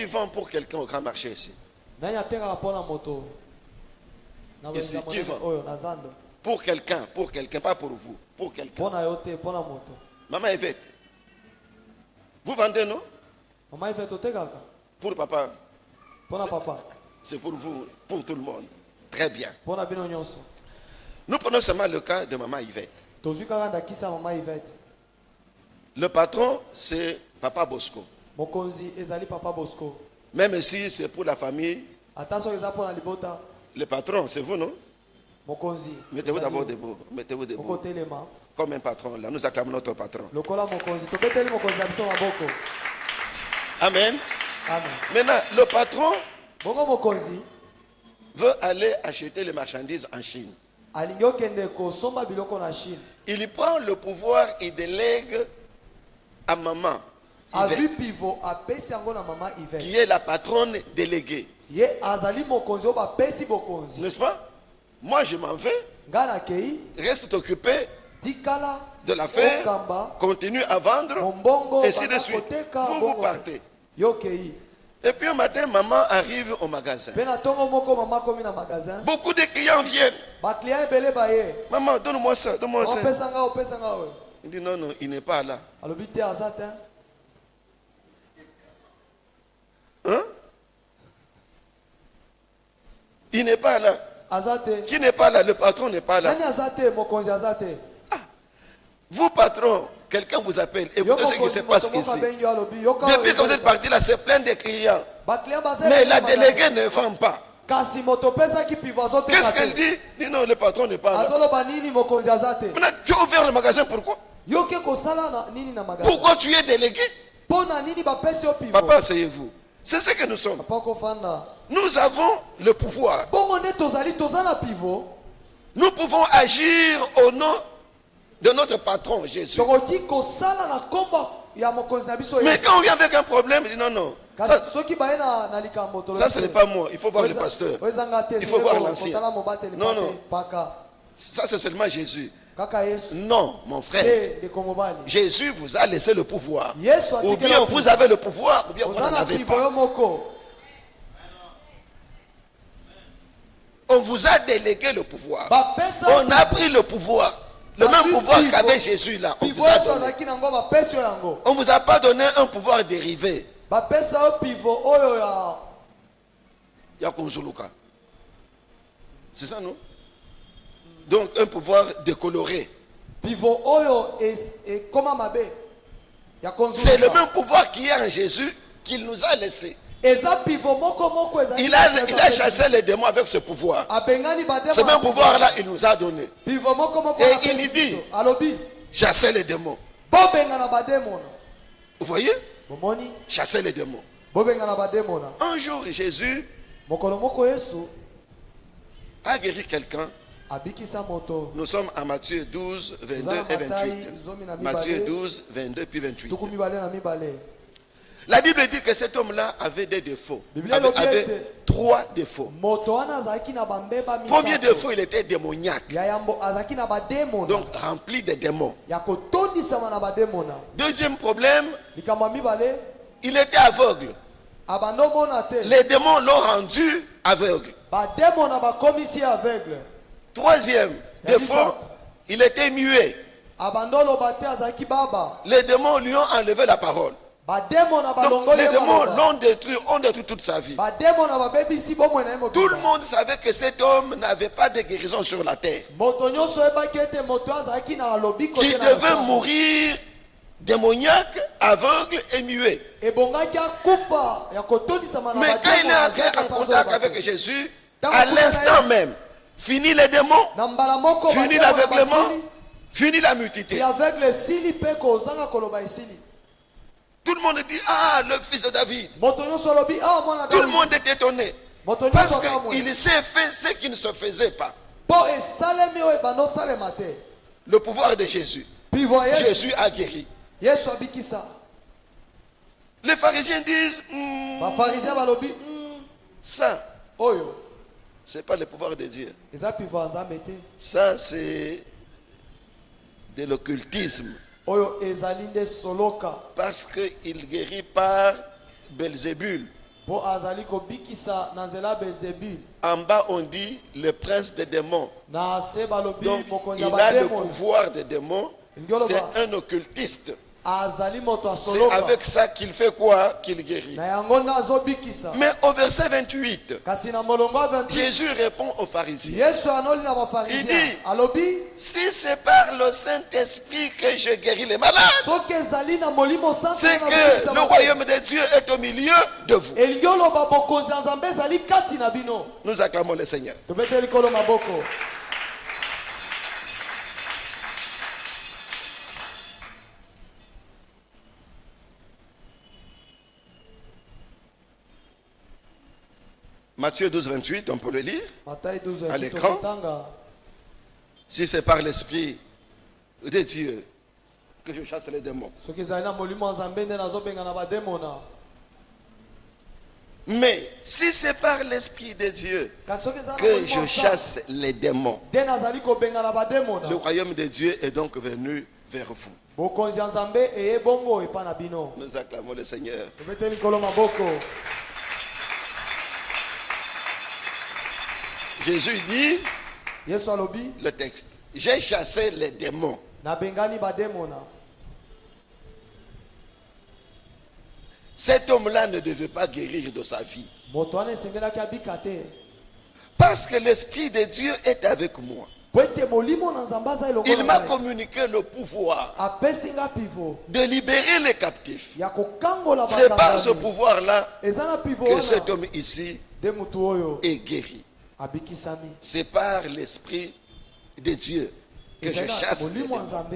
qui vend pour quelqu'un au grand marché ici? Nani atekaka mpona moto? Na Ici, wenza qui monene vend? oyo na zando. Pour quelqu'un, pas pour vous. Pour quelqu'un. Mpona yo te, mpona moto. Maman Yvette, vous vendez, non? Mama Yvette otekaka? Pour papa, Mpona papa. c'est pour vous, pour tout le monde. Très bien. Mpona bino nyonso. Nous prenons seulement le cas de maman Yvette. Tozwi kaka ndakisa mama Yvette. Le patron, c'est papa Bosco. Mokonzi ezali papa Bosco. Même si c'est pour la famille, Ata soki eza mpona libota. le patron, c'est vous, non? Mokonzi. Mettez-vous ezali d'abord yo. debout. Mettez-vous debout. Okotelema. Comme un patron, là. Nous acclamons notre patron. Lokola mokonzi. Tobeteli mokonzi na biso maboko. Amen. Amen. Maintenant, le patron Bongo mokonzi veut aller acheter les marchandises en Chine. alingi okende kosomba biloko na Chine. Il prend le pouvoir, il délègue à maman, Azwi Yvette, pivo apesi yango na mama Yvette. qui est la patronne déléguée. Ye azali mokonzi oyo bapesi bokonzi. N'est-ce pas? Moi, je m'en vais, Ngai nakei reste occupé tikala de l'affaire, okamba continue à vendre, mombongo et ainsi de banda suite. koteka Vous bongo. partez. Yo okei. Et puis un matin, maman arrive au magasin. Mpe na ntongo moko mama akomi na magasin. Beaucoup de clients viennent. Baclient ebele baye. Maman, donne-moi ça, donne-moi ça. Opesa nga oyo. Il dit non, non, il n'est pas là. Alobi te aza te. Hein? Il n'est pas là. Aza te. Qui n'est pas là? Le patron n'est pas là. Nani aza te? Mokonzi aza te. Vous, patron, quelqu'un vous appelle. Yo Écoutez ce qui mokonzi se passe moto moko ici. abengi yo alobi. Yoka Depuis oyo que vous êtes ezali. parti là, c'est plein de clients. Baclient baza Mais ebele la na magasin. déléguée ne vend pas. Kasi moto opesaki pivo azoteka Qu'est-ce te. qu'elle dit? Dit non, le patron n'est pas là. Azoloba nini mokonzi aza te. Maintenant, tu as ouvert le magasin, pourquoi? Yoke kosala na nini na magasin. Pourquoi tu es délégué? Pona nini bapesi yo pivo. Papa, asseyez-vous. C'est ce que nous sommes. Papa kofanda. Nous avons le pouvoir. Bongo nde tozali toza na pivo. Nous pouvons agir au nom de notre patron, Jésus. Tokoki kosala na kombo ya mokonzi na biso Mais Yesu. quand on vient avec un problème, il dit non, non. Kasi soki baye na likambo tolobi Ça, ce te. n'est pas moi. Il faut voir le pasteur. Oyezanga te. Il faut voir l'ancien. Kotala mobateli Non, non. paka. Ça, c'est seulement Jésus. Kaka Yesu. Non, mon frère. Te de komobali. Jésus vous a laissé le pouvoir. Yesu Ou atikela bien pivo. vous avez le pouvoir, ou bien vous Oza n'en na avez pivo pas. yo moko. On vous a délégué le pouvoir. Bapesa On a pris le pouvoir. Le même pouvoir pivo. qu'avait Jésus là. On pivo vous a Yesu donné. azalaki nango bapesi yo yango. On vous a pas donné un pouvoir dérivé. Bapesa yo pivo oyo ya Yakonzuluka. C'est ça, non? Donc un pouvoir décoloré. pivo oyo et koma mabe. Ya konzuluka. C'est le même pouvoir qui est en Jésus qu'il nous a laissé. Eza pivo moko ezali. Il a chassé les démons avec ce pouvoir. Abengani bademo. Ce même pouvoir-là, il nous a donné. Pivo moko Et apesi il dit, biso. Alobi. Chasser les démons. Bobenga na bademo. Vous voyez? Bomoni. Chasser les démons. Bobenga na bademo. Un jour, Jésus Mokolo moko Yesu a guéri quelqu'un. abikisa moto. Nous sommes à Matthieu 12, 22 et 28. Matthieu 12, 22 puis 28. Tuku mibale na mibale. La Bible dit que cet homme-là avait des défauts. Biblia Avait lobi 3 défauts. Moto wana azaki na bambeba misato. Premier défaut, il était démoniaque. Ya yambo azaki na bademo. Donc rempli de démons. Ya kotondisama na bademo na. Deuxième problème, Likambo mibale il était aveugle. abando mona te. Les démons l'ont rendu aveugle. Bademo na bakomisi aveugle. Troisième défaut, il était muet. Abando loba te azaki baba. Les démons lui ont enlevé la parole. Bademo na Donc balongoli les démons maloba. ont détruit toute sa vie. Bademo na babebisi bomwe na ye Tout le mobimba. monde savait que cet homme n'avait pas de guérison sur la terre. Moto nyonso oyebaki ete moto azalaki na alobi kote Qu'il na devait losambo. mourir démoniaque, aveugle et muet. Ebongaki akufa ya kotondisama na Mais quand il est na entré en aveugle contact pas avec zoba. Jésus, Tango à kuna l'instant Yesu. même, fini les démons, Na mbala moko fini bademo na l'aveuglement, basili, fini la multitude. et aveugle esili mpe kozanga koloba esili. Tout le monde dit, ah, le fils de David. Moto nyonso alobi awa mwana Tout le Davidi. monde est étonné. Moto Parce nyonso akamwe. qu'il s'est fait ce qui ne se faisait pas. Po esalemi oyo ebanda osalema te. Le pouvoir de Jésus. Pivo ya Yesu. Jésus a guéri. Yesu abikisa. Les pharisiens disent, Bafarisien balobi ça, oyo ce n'est pas le pouvoir de Dieu. eza pivo ya Nzambe te. Ça, c'est de l'occultisme. Oyo ezali nde soloka. Parce qu'il guérit par Belzébul. Po azali kobikisa na nzela Beelzébul. En bas, on dit le prince des démons. Na se balobi Donc, mokonzi il ya a le bademoni. pouvoir des démons. C'est un occultiste. Azali moto C'est asoloka. avec ça qu'il fait quoi? Qu'il guérit. Na yango nde azobikisa. Mais au verset 28, Kasi na molongo ya 28, Jésus répond aux pharisiens. Yesu anoli na Il baparisien. dit, Alobi, si c'est par le Saint-Esprit que je guéris les malades, soki ezali na molimo santo c'est na que zobikisa le bato. royaume de Dieu est au milieu de vous. Elingi oloba bokonzi ya Nzambe ezali kati na bino. Nous acclamons le Seigneur. Tobete likolo maboko. Matthieu 12, 28, on peut le lire. Matayi 12 À l'écran. tokotanga. Si c'est par l'Esprit de Dieu que je chasse les démons. Soki ezali na molimo ya Nzambe nde nazobenga na bademona. Mais si c'est par l'Esprit de Dieu Kasi soki ezali na que molimo je ya Nzambe chasse les démons, nde nazali kobenga na bademona. le royaume de Dieu est donc venu vers vous. Bokonzi ya Nzambe eye bongo epa na bino. Nous acclamons le Seigneur. Tobete likolo maboko. Jésus dit, Yesu alobi, le texte, j'ai chassé les démons. nabengani bademona. Cet homme-là ne devait pas guérir de sa vie. Moto wana esengelaki abika te. Parce que l'Esprit de Dieu est avec moi. Po ete molimo na Nzambe aza elongo Il na m'a ngai. communiqué le pouvoir Apesi nga pivo de libérer les captifs. ya kokangola C'est par ce bakangami. pouvoir-là Eza na pivo que cet wana homme ici nde mutu oyo est guéri. abikisami. C'est par l'Esprit de Dieu que je Ezali na chasse les molimo ya démons. Nzambe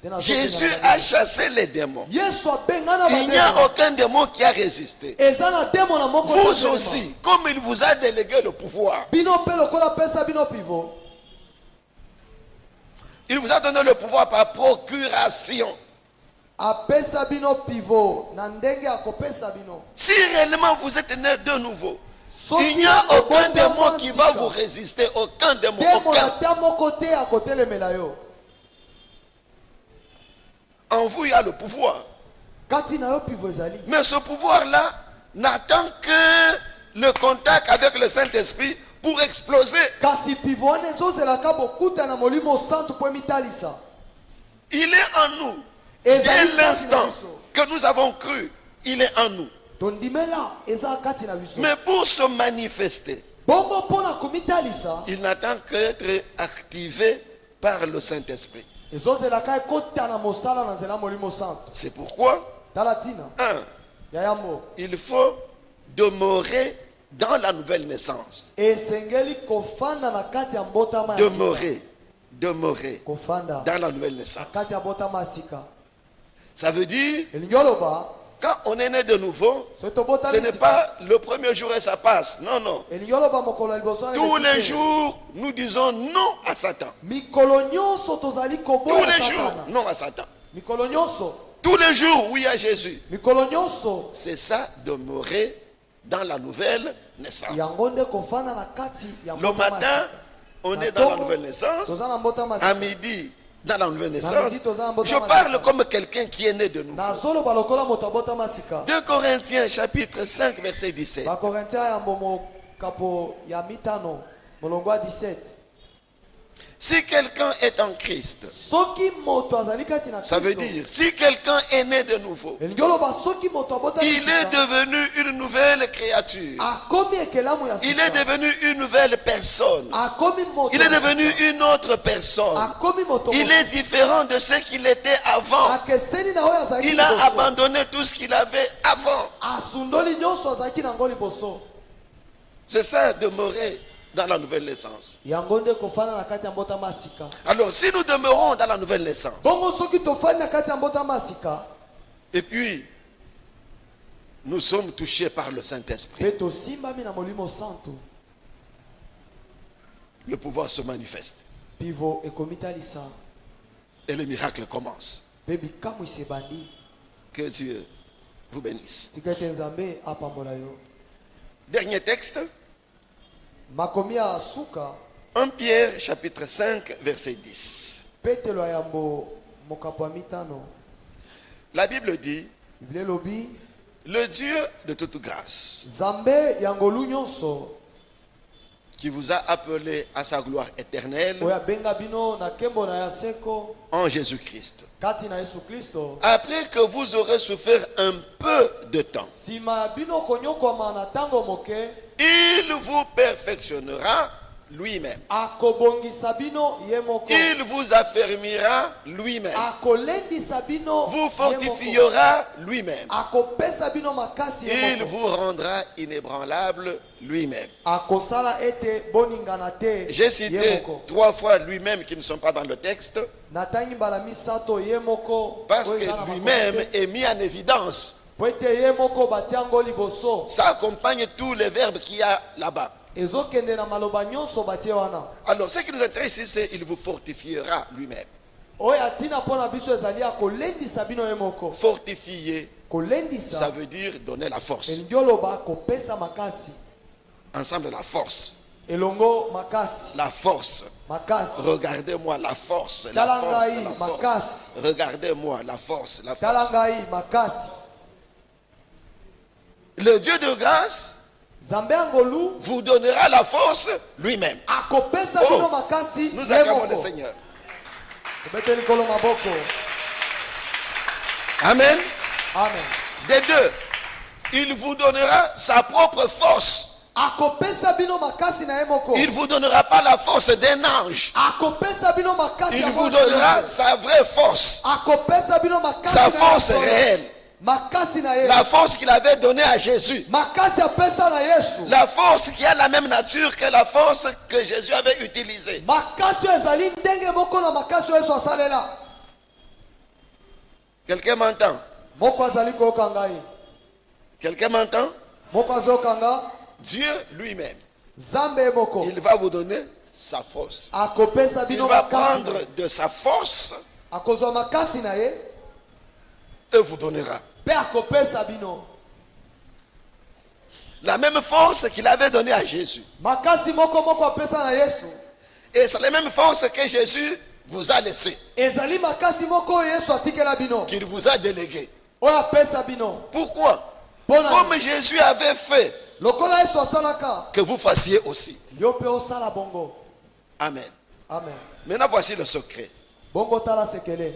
nde nazobengana Jésus na a Nzambe. chassé les démons. Yesu abenga na Il n'y a bademona. aucun démon qui a résisté. Eza na demona moko te Vous telema. aussi, comme il vous a délégué le pouvoir, Bino mpe lokola pesa bino pivo. il vous a donné le pouvoir par procuration. Apesa bino pivo na ndenge akopesa bino. Si réellement vous êtes né de nouveau, Soki il n'y a aucun obongo démon qui va sika, vous résister. Aucun démon. demona Aucun. ta moko te akotelemela yo. En vous, il y a le pouvoir. Kati na yo pivo ezali. Mais ce pouvoir-là n'attend que le contact avec le Saint-Esprit pour exploser. Kasi pivo wana ezozelaka bokuta na molimo santo po emitalisa. Il est en nous. Ezali Dès kati na l'instant biso. que nous avons cru, il est en nous. Tondimela eza kati na biso. Mais pour se manifester, Bongo mpona komitalisa il n'attend qu'être activé par le Saint-Esprit. ezozelaka ekota na mosala na nzela molimo santo. C'est pourquoi, Tala tina ya yambo il faut demeurer dans la nouvelle naissance. esengeli kofanda na kati ya mbotama ya sika. Demeurer Kofanda dans la nouvelle naissance. kati ya mbotama ya sika. Ça veut dire, Elingi oloba quand on est né de nouveau, soki ce tobotami n'est sika. pas le premier jour et ça passe. Non, non. Elingi oloba mokolo ya liboso wana Tous eleki les te. jours, nous disons non à Satan. Mikolo nyonso tozali Tous koboya les jours, satana. non à Satan. Mikolo nyonso. Tous les jours, oui à Jésus. Mikolo nyonso. C'est ça, demeurer dans la nouvelle naissance. Yango nde kofanda na kati ya Le mbotama ya matin, sika. on Na est dans la ntongo, nouvelle naissance. toza na mbotama ya À sika. midi, dans la nouvelle midi, naissance. toza na mbotama Je ya parle sika. comme quelqu'un qui est né de nouveau. nazoloba lokola moto abotama sika. 2 Corinthiens chapitre 5 verset 17. bakorintia ya mokapo ya mitano molongo ya 17. Si quelqu'un est en Christ, soki moto azali kati na ça veut Kristo, dire si quelqu'un est né de nouveau, elingi oloba soki moto abotami il est sika devenu une nouvelle créature. akomi ekelamu ya Il est sika, devenu une nouvelle personne. akomi moto Il est ya devenu sika, une autre personne. akomi moto Il est mosusu. différent de ce qu'il était avant. akeseni na oyo azalaki Il a liboso. abandonné tout ce qu'il avait avant. asundoli nyonso azalaki nango liboso. C'est ça, demeurer dans la nouvelle naissance. yango nde kofanda na kati ya mbotama ya sika. Alors, si nous demeurons dans la nouvelle naissance, bongo soki tofandi na kati ya mbotama ya sika et puis, nous sommes touchés par le Saint-Esprit, mpe tosimbami na molimo santo, le pouvoir se manifeste pivo ekomitalisa et le miracle commence. mpe bikamwisi ebandi. Que Dieu vous bénisse. tika ete nzambe apambola yo. Dernier texte, makomi ya suka 1 Pierre chapitre 5 verset 10. petelo ya yambo mokapo ya mitano. La Bible dit, biblia elobi Le Dieu de toute grâce, Nzambe yangolu nyonso qui vous a appelé à sa gloire éternelle oyo abenga bino na nkembo na ya seko en Jésus-Christ. kati na Yesu Kristo. Après que vous aurez souffert un peu de temps, Sima ya bino konyokwama na ntango moke, il vous perfectionnera lui-même. akobongisa bino ye moko, Il vous affermira lui-même. akolendisa bino Vous ye moko, fortifiera lui-même. akopesa bino makasi ye Il moko, vous rendra inébranlable lui-même. akosala ete boningana te J'ai ye cité moko. 3 fois lui-même qui ne sont pas dans le texte Natangi mbala misato ye moko parce oyo que eza na lui-même makombo te. est mis en évidence. Po ete ye moko batiango liboso, Ça accompagne tous les verbes qu'il y a là-bas. ezokende na maloba nyonso batie wana. Alors ce qui nous intéresse ici, c'est il vous fortifiera lui-même. Oyo atina mpo na biso ezali akolendisa bino ye moko. Fortifier, ça Kolendisa veut dire donner la force. elingi oloba kopesa makasi, Ensemble, la force. elongo makasi, La force. makasi. Regardez-moi la force. La Tala force. ngai La force. makasi, Regardez-moi la force. La tala force. ngai makasi. Le Dieu de grâce Nzambe angolu vous donnera la force lui-même. akopesa Oh, bino makasi nous ye acclamons le moko. Seigneur. Tobete likolo maboko. Amen. Amen. Des deux, il vous donnera sa propre force. Akopesa bino makasi na ye moko. Il ne vous donnera pas la force d'un ange. Akopesa bino makasi Il ya vous mwanzo donnera Moïse. sa vraie force. Akopesa bino makasi Sa na ye force solo. réelle. Makasi na ye. La force qu'il avait donnée à Jésus. Makasi apesa na Yesu. La force qui a la même nature que la force que Jésus avait utilisée. Makasi oyo ezali ndenge moko na makasi oyo Yesu asalela. Quelqu'un m'entend? Moko azali koyoka ngai. Quelqu'un m'entend? Moko azoyoka nga. Dieu lui-même, Nzambe ye moko il va vous donner sa force. akopesa Il bino va makasi. prendre de sa force Akozwa makasi na ye et vous donnera. mpe akopesa bino. La même force qu'il avait donnée à Jésus. Makasi moko moko apesa na Yesu. Et c'est la même force que Jésus vous a laissée, Ezali makasi moko oyo Yesu atikela bino. qu'il vous a déléguée. Oyo apesa bino. Pourquoi? Mpona Comme Jésus avait fait, lokola Yesu asalaka, que vous fassiez aussi. yo mpe osala bongo. Amen. Amen. Maintenant, voici le secret. Bongo tala sekele.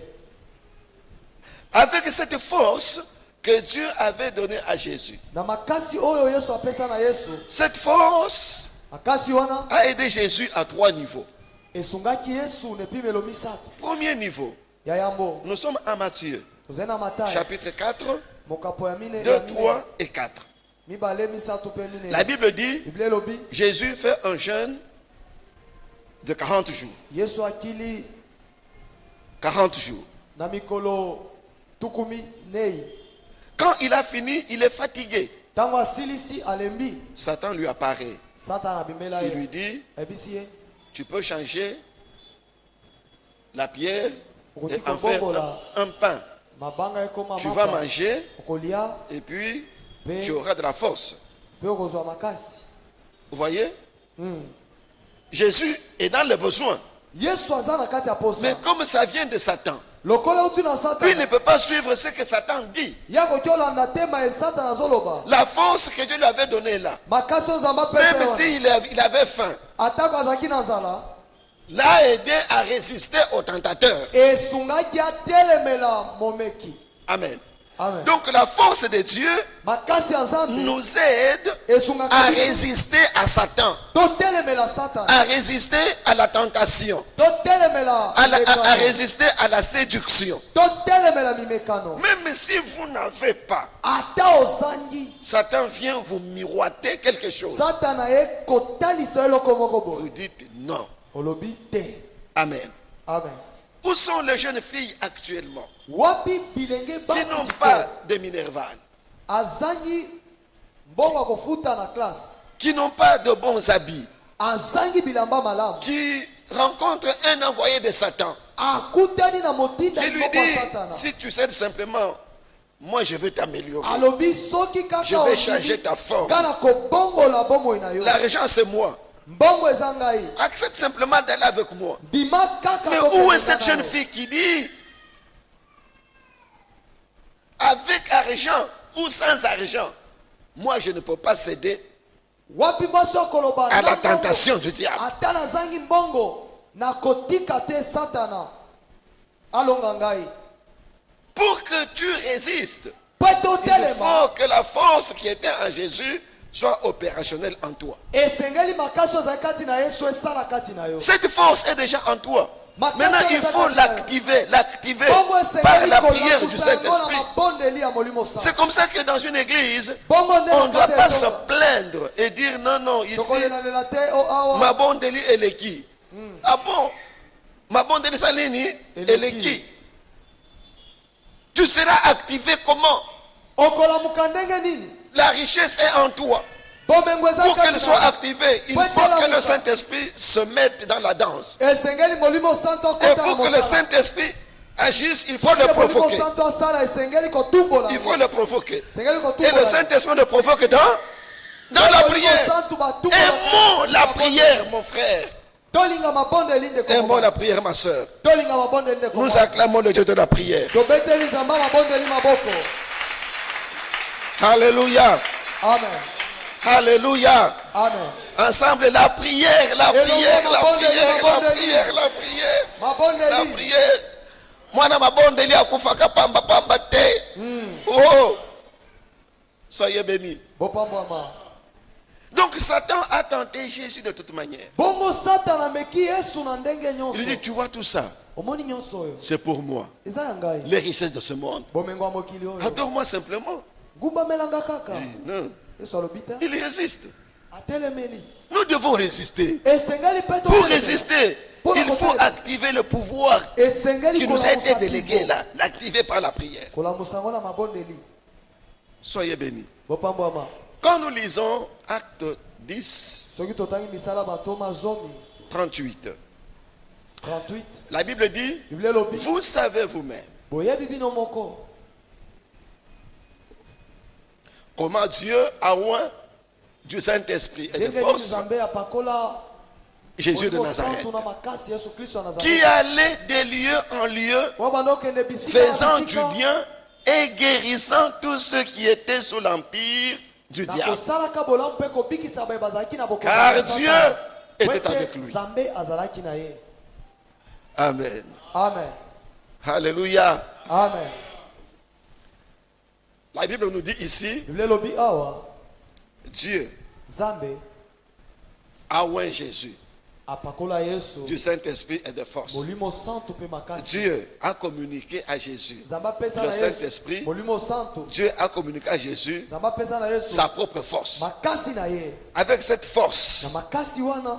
Avec cette force que Dieu avait donnée à Jésus, Na makasi oyo Yesu apesa na Yesu, cette force makasi wana a aidé Jésus à 3 niveaux. esungaki Yesu na epimelo misato. Premier niveau, Ya yambo nous sommes à Matthieu, tozali na Matayo chapitre 4, mokapo ya mine 2, 3 et 4. mibale misato mpe La mine. Bible dit, Biblia elobi Jésus fait un jeûne de 40 jours. Yesu akili 40 jours. na mikolo tukumi nei. Quand il a fini, il est fatigué. Ntango asilisi alembi, Satan lui apparaît. Satan abimela Il ye lui dit, ayebisi ye tu peux changer la pierre Okoki et en faire kobongola un pain. mabanga ekoma Tu vas mapa. manger Okolia et puis mpe tu auras de la force. mpe okozwa makasi. Vous voyez? Jésus est dans le besoin. Yesu aza na kati ya posa. Mais comme ça vient de Satan, Lokola uti na lui ne Satan, peut pas suivre ce que Satan dit. ya koki olanda tema ya Satan azoloba. La force que Dieu lui avait donnée là, Makasi oyo Nzambe apesa même ye wana. s'il avait faim, Atako azalaki na nzala, l'a aidé à résister aux tentateurs. esungaki atelemela momeki. Amen. Amen. Donc la force de Dieu Makasi ya Nzambe nous aide esungaka à biso résister à Satan, totelemela Satan, à résister à la tentation, totelemela à mimekano, résister à la séduction. totelemela mimekano. Même si vous n'avez pas, Ata ozangi, Satan vient vous miroiter quelque chose. Satan aye kotalisa eloko moko boye. Vous dites non. Olobi te. Amen. Amen. Où sont les jeunes filles actuellement Wapi bilenge qui basi n'ont sikoyo? pas de minerval, Azangi mbongo ya kofuta na classe, qui n'ont pas de bons habits, azangi bilamba malamu, qui rencontrent un envoyé de Satan akutani na motinda qui lui moko ya dit, Satana, si tu cèdes simplement, moi je vais t'améliorer. alobi soki Je kaka vais changer ondimi ta forme. kana kobongola bomoi na yo, L'argent c'est moi. mbongo eza ngai, Accepte simplement d'aller avec moi. bima kaka Mais tokende où est cette na jeune yo. fille qui dit, avec argent, ou sans argent, moi je ne peux pas céder wapi mwasi okoloba à la na mbongo, tentation du diable. ata nazangi mbongo nakotika te satana alonga ngai. Pour que tu résistes, Po ete il otelema faut que la force qui était en Jésus soit opérationnelle en toi. esengeli makasi ozali kati na yesu esala kati na yo. Cette force est déjà en toi. Maintenant, il faut l'activer Bongo par esengeli la prière du kolamusa yango na Saint-Esprit. mabondeli ya molimo C'est santu. comme ça que dans une église, Bongo nde on ne doit na pas kati se ya plaindre et dire non, non, ici, tokolelanela te o awa ma bondeli eleki. Ah bon? Ma bondeli salini eleki. Tu seras activé comment? okolamuka ndenge nini? La richesse est en toi. Bomengo ezali Pour qu'elle kati soit na yo. activée, il faut que le Saint-Esprit se mette dans la danse. esengeli molimo santu Et akota na pour que le mosala. Saint-Esprit agisse, il faut le Molimo provoquer. santu asala esengeli kotumbola Il yango. faut le provoquer. esengeli Et le kotumbola yango. Saint-Esprit le provoque dans la Molimo prière. santu batumbola Aimons kati la na prière, mon frère. tolinga mabondeli nde Aimons kokoma. la prière, ma soeur. tolinga mabondeli nde Nous kokoma. acclamons le Dieu de la prière. tobeteli nzamba mabondeli maboko. Alléluia. Amen. Alléluia. Amen. Ensemble, la prière, la Et prière, l'on la va prière, la abonder, prière, la prière. La mabondeli prière. Mwana mabondeli akufaka pamba pamba te. Oh. Soyez bénis. bopambwama. Donc Satan a tenté Jésus de toute manière. bongo satana ameki yesu na ndenge Il nyonso. dit, tu vois tout ça, omoni nyonso oyo c'est pour moi. eza ya ngai. Les richesses de ce monde. bomengo ya mokili oyo Adore-moi simplement. gumbamelanga kaka. Non. yesu alobi te Il résiste. atelemeli. Nous devons résister. esengeli mpe Pour totelemela. résister, Pour il la faut côté. activer le pouvoir esengeli qui nous a été kolamusa délégué pivo. là, l'activer par la prière. kolamusa yango na mabondeli. Soyez bénis. bopambwama. Quand nous lisons Acte 10, soki totangi misala bantoma zomi 38, 38 la Bible dit, biblia elobi vous savez vous-même boyebi bino moko comment Dieu a oint du Saint-Esprit et de ndenge nini force nzambe apakola Jésus de molimo Nazareth, santu na makasi yesu kristo ya qui nazareth allait de lieu en lieu, oyo banda okende bisika na faisant du bisika bien et guérissant tous ceux qui étaient sous l'empire du na diable. kosalaka bolamu mpe kobikisa baye bazalaki na bokonzi Car ya Dieu Satana. Po était ete avec lui. nzambe azalaki na ye. Amen. Amen. Alléluia. Amen. La Bible nous dit ici, biblia elobi awa Dieu nzambe a oint Jésus apakola yesu du Saint-Esprit et de force. molimo santu mpe makasi. Dieu a communiqué à Jésus. nzambe apesa Le na yesu Saint-Esprit, molimo santu. Dieu a communiqué à Jésus nzambe apesa na yesu sa propre force. makasi na ye. Avec cette na force, makasi wana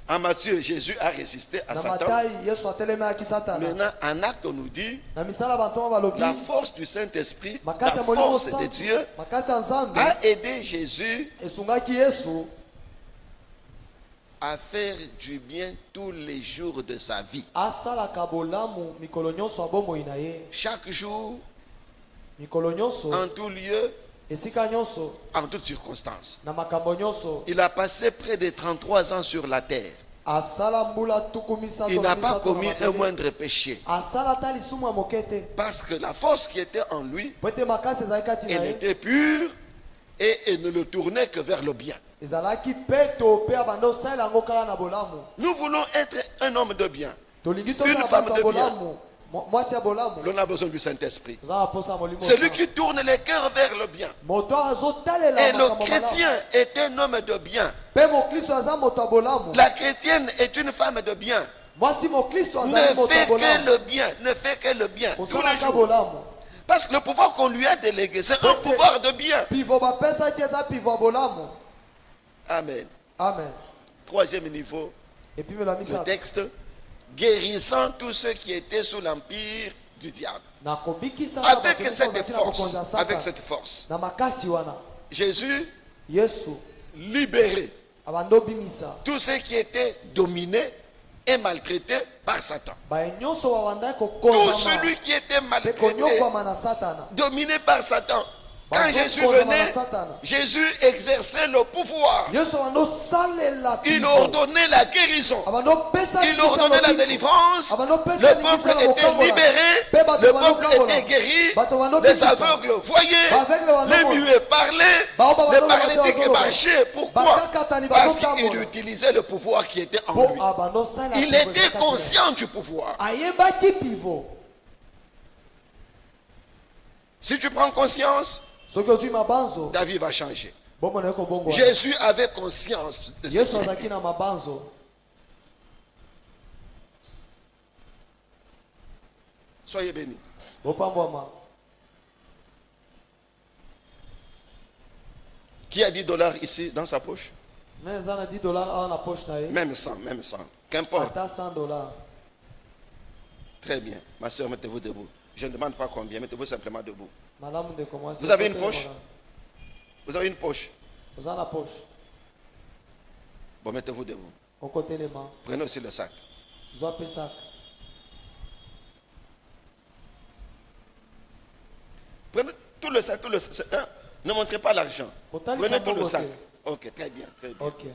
en Matthieu, Jésus a résisté à na Satan. matai yesu atelemaki satana. Maintenant, en acte, on nous dit na misala bantoma balobi la force du Saint-Esprit, la makasi ya molimo force de santu Dieu makasi ya nzambe a aidé Jésus esungaki yesu à faire du bien tous les jours de sa vie. asalaka bolamu mikolo nyonso ya bomoi na ye. Chaque jour, mikolo nyonso en tout lieu, esika nyonso en toutes circonstances. na makambo nyonso Il a passé près de 33 ans sur la terre. asala mbula tuku misato Il na n'a pas misato na commis un mabele. moindre péché. asala ata lisumu ya moke te Parce que la force qui était en lui, po ete makasi ezalaki kati na elle ye était pure et elle ne le tournait que vers le bien. ezalaki peto mpe abanda osalela yango kaka na bolamu. Nous voulons être un homme de bien. tolingi tosala femme bato ya de bien. bolamu mwasi ya bolamu. L'on a besoin du Saint-Esprit. toza na posa ya molimo Celui santu. qui tourne les cœurs vers le bien. moto azotalela Et le makambo chrétien malamu est un homme de bien. mpe mokristo aza moto ya bolamu. La chrétienne est une femme de bien. mwasi mokristo Ne azali moto ya fait que bolamu le bien. Ne fait que le bien. Tous les kosalaka jours. bolamu. Parce que le pouvoir qu'on lui a délégué, c'est un pouvoir de bien. pivo bapesaki eza pivo ya bolamu. Amen. amen. Troisième niveau, epimelo ya le misato texte. Guérissant tous ceux qui étaient sous l'empire du diable. na kobikisaka Avec bato cette nyonso bazalaki na bokonzi ya force, avec Satana. cette force, na makasi wana Jésus yesu libérait abanda obimisa tous ceux qui étaient dominés et maltraités par Satan. baye nyonso babandaki Tout kokozama celui qui était mpe maltraité, konyokwama na satana dominé par Satan, Quand Jésus venait, Jésus exerçait le pouvoir. Il ordonnait la guérison. Il ordonnait la délivrance. Le peuple était libéré. Le peuple était guéri. Les aveugles voyaient. Les muets parlaient. Les paralytiques marchaient. Pourquoi? Parce qu'il utilisait le pouvoir qui était en lui. Il était conscient du pouvoir. Si tu prends conscience, ta vie va changer. Jésus avait conscience de ce qu'il était. Soyez bénis. Qui a $10 ici dans sa poche? Même 100, même 100. Qu'importe. Très bien. Ma soeur, mettez-vous debout. Je ne demande pas combien, mettez-vous simplement debout. Vous avez une poche? Vous avez une poche? Bon, mettez-vous debout. Prenez aussi le sac. Prenez tout le sac, tout le sac. Hein? Ne montrez pas l'argent. Prenez tout le sac. Ok, très bien, très bien. Okay.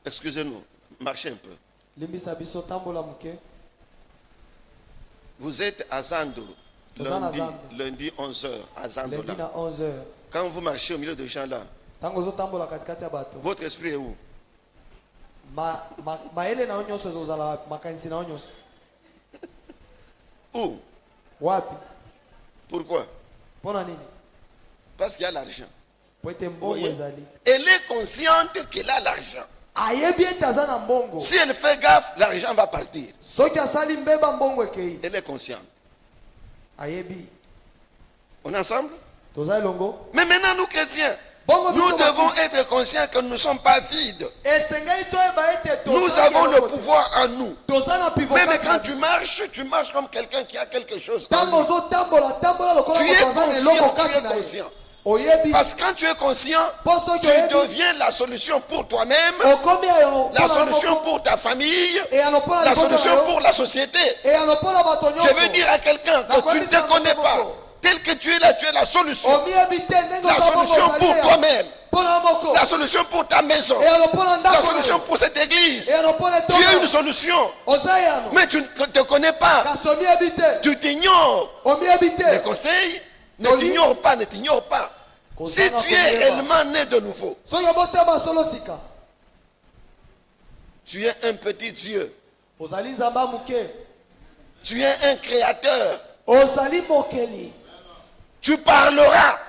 Excusez-nous, marchez un peu. Vous êtes à Zando, lundi 11h, à Zando là. Quand vous marchez au milieu de gens là, votre esprit est où? Où? Pourquoi? Parce qu'il y a l'argent. Elle est consciente qu'elle a l'argent. Si elle fait gaffe, l'argent va partir. Elle est consciente. On est ensemble? Mais maintenant, nous chrétiens, nous devons être conscients que nous ne sommes pas vides. Nous avons le pouvoir en nous. Même quand tu marches comme quelqu'un qui a quelque chose en lui. Tu es conscient. Parce que quand tu es conscient, tu deviens la solution pour toi-même, la solution pour ta famille, la solution pour la société. Je veux dire à quelqu'un que tu ne te connais pas. Tel que tu es là, tu es la solution. La solution pour toi-même. La solution pour ta maison. La solution pour cette église. Tu es une solution. Mais tu ne te connais pas. Tu t'ignores. Les conseils, ne t'ignore pas, ne t'ignore pas. Si tu es réellement né de nouveau, tu es un petit Dieu. Tu es un créateur. Tu parleras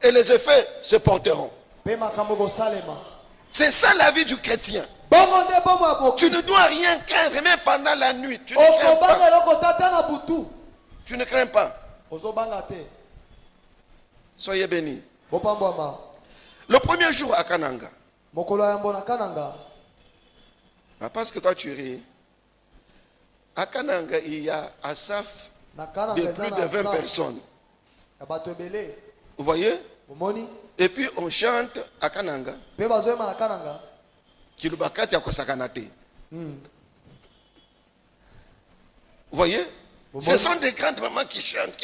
et les effets se porteront. C'est ça la vie du chrétien. Tu ne dois rien craindre, même pendant la nuit. Tu ne crains pas. Tu ne crains pas. Soyez bénis. Le premier jour à Kananga. Parce que toi tu ris. À Kananga, il y a Asaf de plus de 20 personnes. Vous voyez? Et puis on chante à Kananga. Kilubakati Akosakanate. Vous voyez? Ce sont des grandes mamans qui chantent.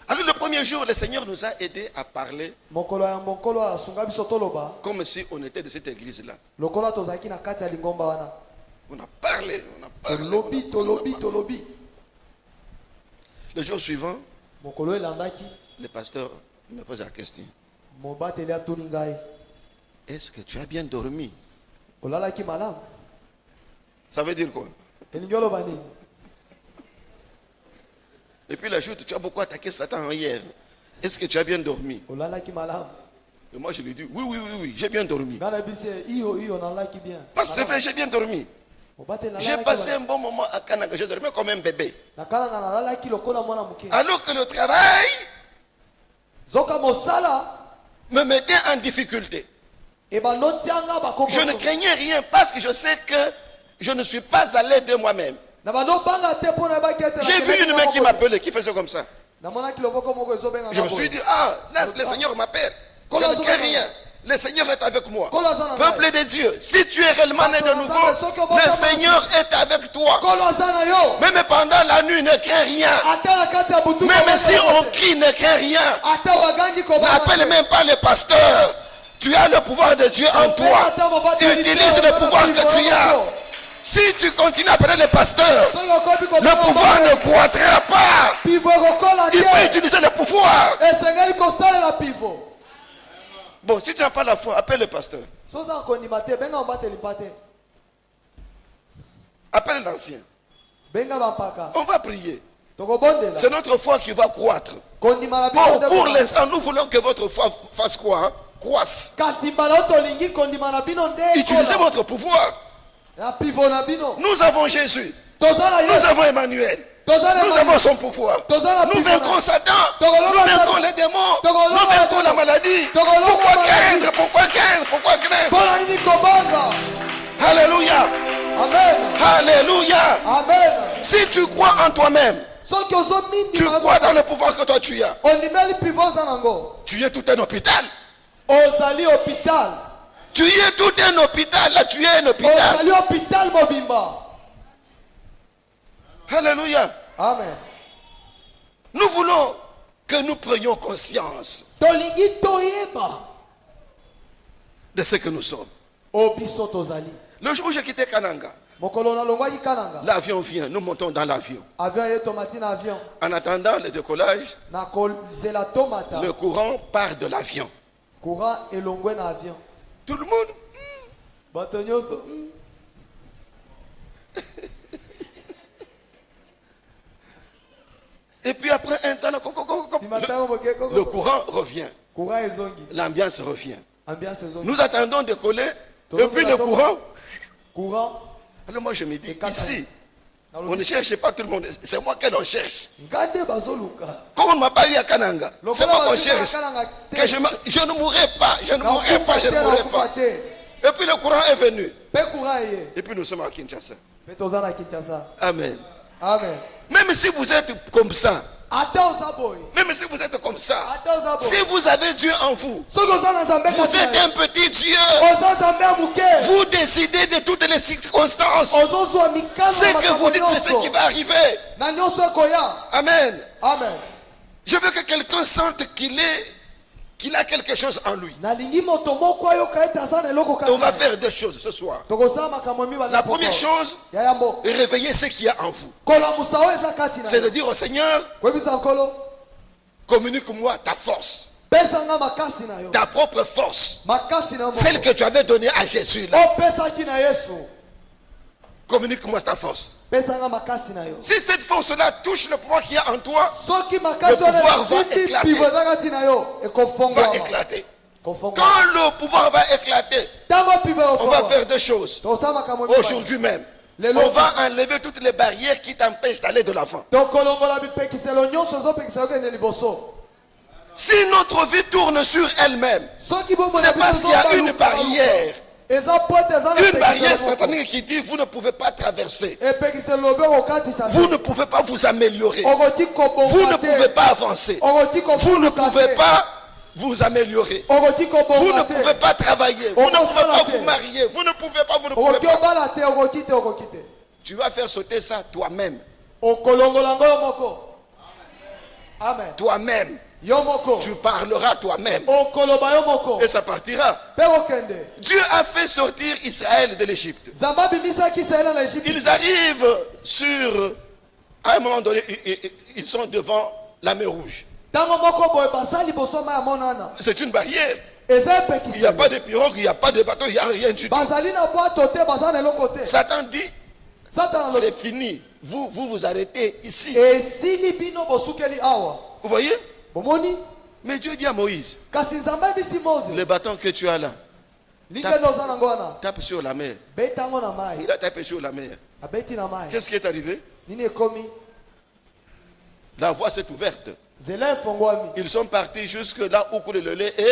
Alors le premier jour, le Seigneur nous a aidés à parler comme si on était de cette église-là. On a parlé, on a parlé. Le jour suivant, le pasteur me pose la question. Est-ce que tu as bien dormi? Ça veut dire quoi? Et puis l'ajoute, tu as beaucoup attaqué Satan hier. Est-ce que tu as bien dormi? Et moi je lui dis, oui, j'ai bien dormi. Parce que c'est vrai, j'ai bien dormi. J'ai passé un bon moment à Kananga, j'ai dormi comme un bébé. Alors que le travail me mettait en difficulté. Je ne craignais rien parce que je sais que je ne suis pas allé de moi-même. J'ai vu une main qui m'appelait, qui faisait comme ça. Je me suis dit, ah, là, le Seigneur m'appelle. Je ne crains rien. le Seigneur est avec moi. Kolo aza na ngai. Peuple de Dieu, si tu es réellement né de nouveau, le Seigneur est avec toi. Kolo aza na yo. Même pendant la nuit, ne crains rien. Ata na kati ya butu Même kobanga si na on yo. crie, ne crains rien. Ata wagangi kobanga N'appelle na yo. même pas le pasteur. Tu as le pouvoir de Dieu en toi. Utilise le pouvoir que tu as. Si tu continues à appeler le pasteur, le pouvoir ne croîtra pas. Il faut utiliser le pouvoir. esengeli kosalela pivo. Bon, si tu n'as pas la foi, appelle le pasteur. Soza kondima te benga ombateli mpa te. Appelle l'ancien. Benga bampaka. On va prier. Tokobondela. C'est notre foi qui va croître. Kondima la Bon, biso nde pour kobanda. l'instant, nous voulons que votre foi fasse quoi, hein? Croisse. Kasi mbala tolingi kondima na bino nde Utilisez ekola. votre pouvoir. Na pivo na bino. Nous avons Jésus. Toza na Nous Yesu. avons Emmanuel. Toza na Nous avons son pouvoir. Nous vaincrons Satan. Nous vaincrons les démons. Nous vaincrons la maladie. Pourquoi craindre? Pourquoi craindre? Pourquoi craindre? Mpona nini kobanga? Alléluia. Amen. Alléluia. Amen. Si tu crois en toi-même, Soki ozomindi tu crois dans le pouvoir que toi tu as. ondimeli pivo oza nango. Tu es tout un hôpital. Ozali hôpital. Tu es tout un hôpital. Là, tu es un hôpital. Ozali hôpital mobimba. Alléluia. Amen. Nous voulons que nous prenions conscience Tolingi toyeba. de ce que nous sommes. Obiso tozali. Le jour où j'ai quitté Kananga, Mokolo na longwaki kananga. l'avion vient, nous montons dans l'avion. Avion ye tomati na avion. En attendant le décollage, Na kozela tomata. le courant part de l'avion. Courant elongwe na avion. Tout le monde, Bato nyonso. et puis après un temps, Simatango moke koko. le courant revient, Courant ezongi. l'ambiance revient. Ambiance ezongi. Nous attendons décoller, et puis le courant. Courant. Alors moi je me dis, Et quand ici, na on ne cherche pas tout le monde, c'est moi que l'on cherche. Ngade bazoluka. Comme on ne m'a pas eu à Kananga, c'est moi qu'on cherche. Que je ne mourrai pas, je ne mourrai pas, je ne mourrai pas. Et puis le courant est venu. Pe courant ye. Et puis nous sommes à Kinshasa. Pe tozana Kinshasa. Amen. Amen. Même si vous êtes comme ça, Ata ozaboy. même si vous êtes comme ça, Ata ozaboy. si vous avez Dieu en vous, Soko zana zambe vous êtes un petit Dieu. Oza zambe amuke. Vous décidez de toutes les circonstances. Ozo zo mikano Ce que vous dites, c'est ce qui va arriver. Na nyonso koya. Amen. Amen. Je veux que quelqu'un sente qu'il a quelque chose en lui. Nalingi moto moko ayo kaita sana eloko On va kati. faire deux choses ce soir. Tokosa makambo mibala. La première chose, ya yambo. réveiller ce qu'il y a en vous. Kola musao eza kati na. C'est de dire au Seigneur, Kwebisa nkolo. communique-moi ta force, Pesa nga makasi na yo. ta propre force, Makasi na yo. celle que tu avais donnée à Jésus. Là. O pesa ki na Yesu. Communique-moi ta force. Pesa nga makasi na yo. Si cette force-là touche le pouvoir qu'il y a en toi, Soki makasi Le pouvoir ona va simbi éclater. pivo eza kati na yo. Ekofongwa. va éclater. Kofongwa. Quand le pouvoir va éclater, Tango pivo on va ekofongwa. faire deux choses. Tokosa makambo mibala. Aujourd'hui même, Les on lois. va enlever toutes les barrières qui t'empêchent d'aller de l'avant. Tokolongola bipekiselo nyonso ezopekisa yo kende liboso. Si notre vie tourne sur elle-même, Soki bomona c'est parce qu'il y a une barrière. Eza pote eza na Une barrière pekiselo moko. satanique qui dit vous ne pouvez pas traverser. Epekiselo lobe okatisa. Vous ne pouvez pas vous améliorer. Okoti kobonga Vous ne te. pouvez pas avancer. Okoti Vous ne kofuluka pouvez te. pas vous améliorer. Okoti kobonga Vous ne te. pouvez pas travailler. Vous ne Okoti pouvez pas kosala te. vous marier. Vous ne pouvez pas, vous ne pouvez Okoti pas. obala te okoti te okoki te. Tu vas faire sauter ça toi-même. Okolongola ngo yo moko. Amen. Toi-même. Yo moko. Tu parleras toi-même. Okoloba yo moko. Et ça partira. Pe okende. Dieu a fait sortir Israël de l'Égypte. Zamba bimisaki Israël na Égypte. Ils arrivent sur... À un moment donné, ils sont devant la mer Rouge. Tango moko boye basali boso ma ya monana. C'est une barrière. Eza Il n'y a epekiselo. pas de pirogue, il n'y a pas de bateau, il n'y a rien du tout. Bazali na boato te bazali na eloko te. Satan dit, Satan c'est fini. Vous arrêtez ici. esili bino bosukeli awa. Vous voyez? Bomoni? Mais Dieu dit à Moïse, Kasi nzambe bisi Moze. le bâton que tu as là, Lingendo oza nango wana. tape sur la mer. Betango na mai. Il a tapé sur la mer. Abeti na mai. Qu'est-ce qui est arrivé? Nini ekomi? La voie s'est ouverte. Nzela efongwami. Ils sont partis jusque là où coule le lait et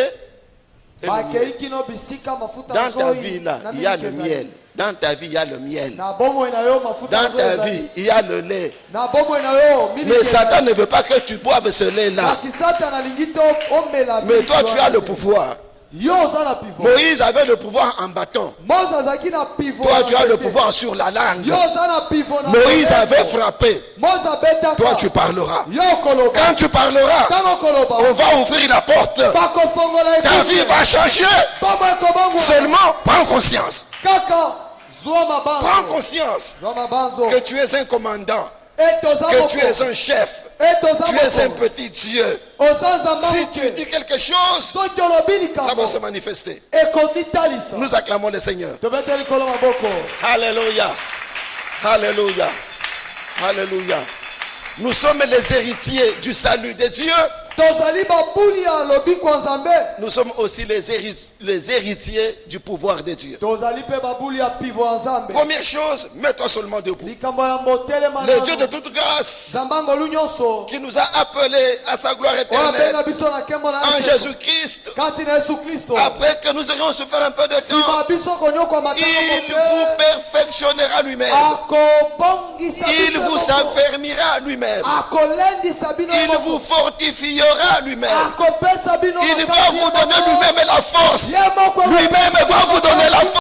le miel. Bakei kino bisika mafuta Dans ta nzoi. vie là, Na il y a miliki le ezali. miel. Dans ta vie, il y a le miel. Na bomoi na yo mafuta Dans nzoi ta ezali. vie, il y a le lait. Na bomoi na yo miliki Mais ezali. Satan ne veut pas que tu boives ce lait-là. Kasi Satan alingi to omela Mais miliki toi, tu as wana le te. pouvoir. Yo oza na pivot. Moïse avait le pouvoir en bâton. Mose azaki na pivot. Toi, tu as le pouvoir sur la langue. Yo oza na pivot na Moïse loboko. avait frappé. Mose abetaka. Toi, tu parleras. Yo koloba. Quand tu parleras, Tango koloba. on va ouvrir la porte. Bakofongola Ta vie va changer. Bomo ekobangwa. Seulement, prends conscience. Kaka zwa mabanzo. Prends conscience Zwa mabanzo. que tu es un commandant, Etoza que moko. tu es un chef, Etoza tu es un moko. petit Dieu. Osanza Si mamuke. tu dis quelque chose, Soki olobi ça va likambo. se manifester. Ekomitalisa. Nous acclamons le Seigneur. Tobeteli kolo maboko. Alléluia. Alléluia. Alléluia. Nous sommes les héritiers du salut de Dieu. Tozali babuli ya lobi kwa Nzambe. Nous sommes aussi les héritiers du pouvoir de Dieu. Tozali pe babuli ya pivo ya Nzambe. Première chose, mets-toi seulement debout. Likambo ya motele Le Dieu de manano. toute grâce Zambango lunyonso. qui nous a appelés à sa gloire Oya éternelle benga biso na kembo na en Yesu. Jésus-Christ, Kati na Yesu Kristo. après que nous aurions souffert un peu de temps, Sima biso konyokwa matanga il vous perfectionnera lui-même. akobongisa Il biso vous moko. affermira lui-même. Akolendisa bino Il moko. vous fortifiera lui-même. Akopesa bino Il va makasi vous ya donner moko. lui-même la force. Ye moko Lui-même va vous donner la force.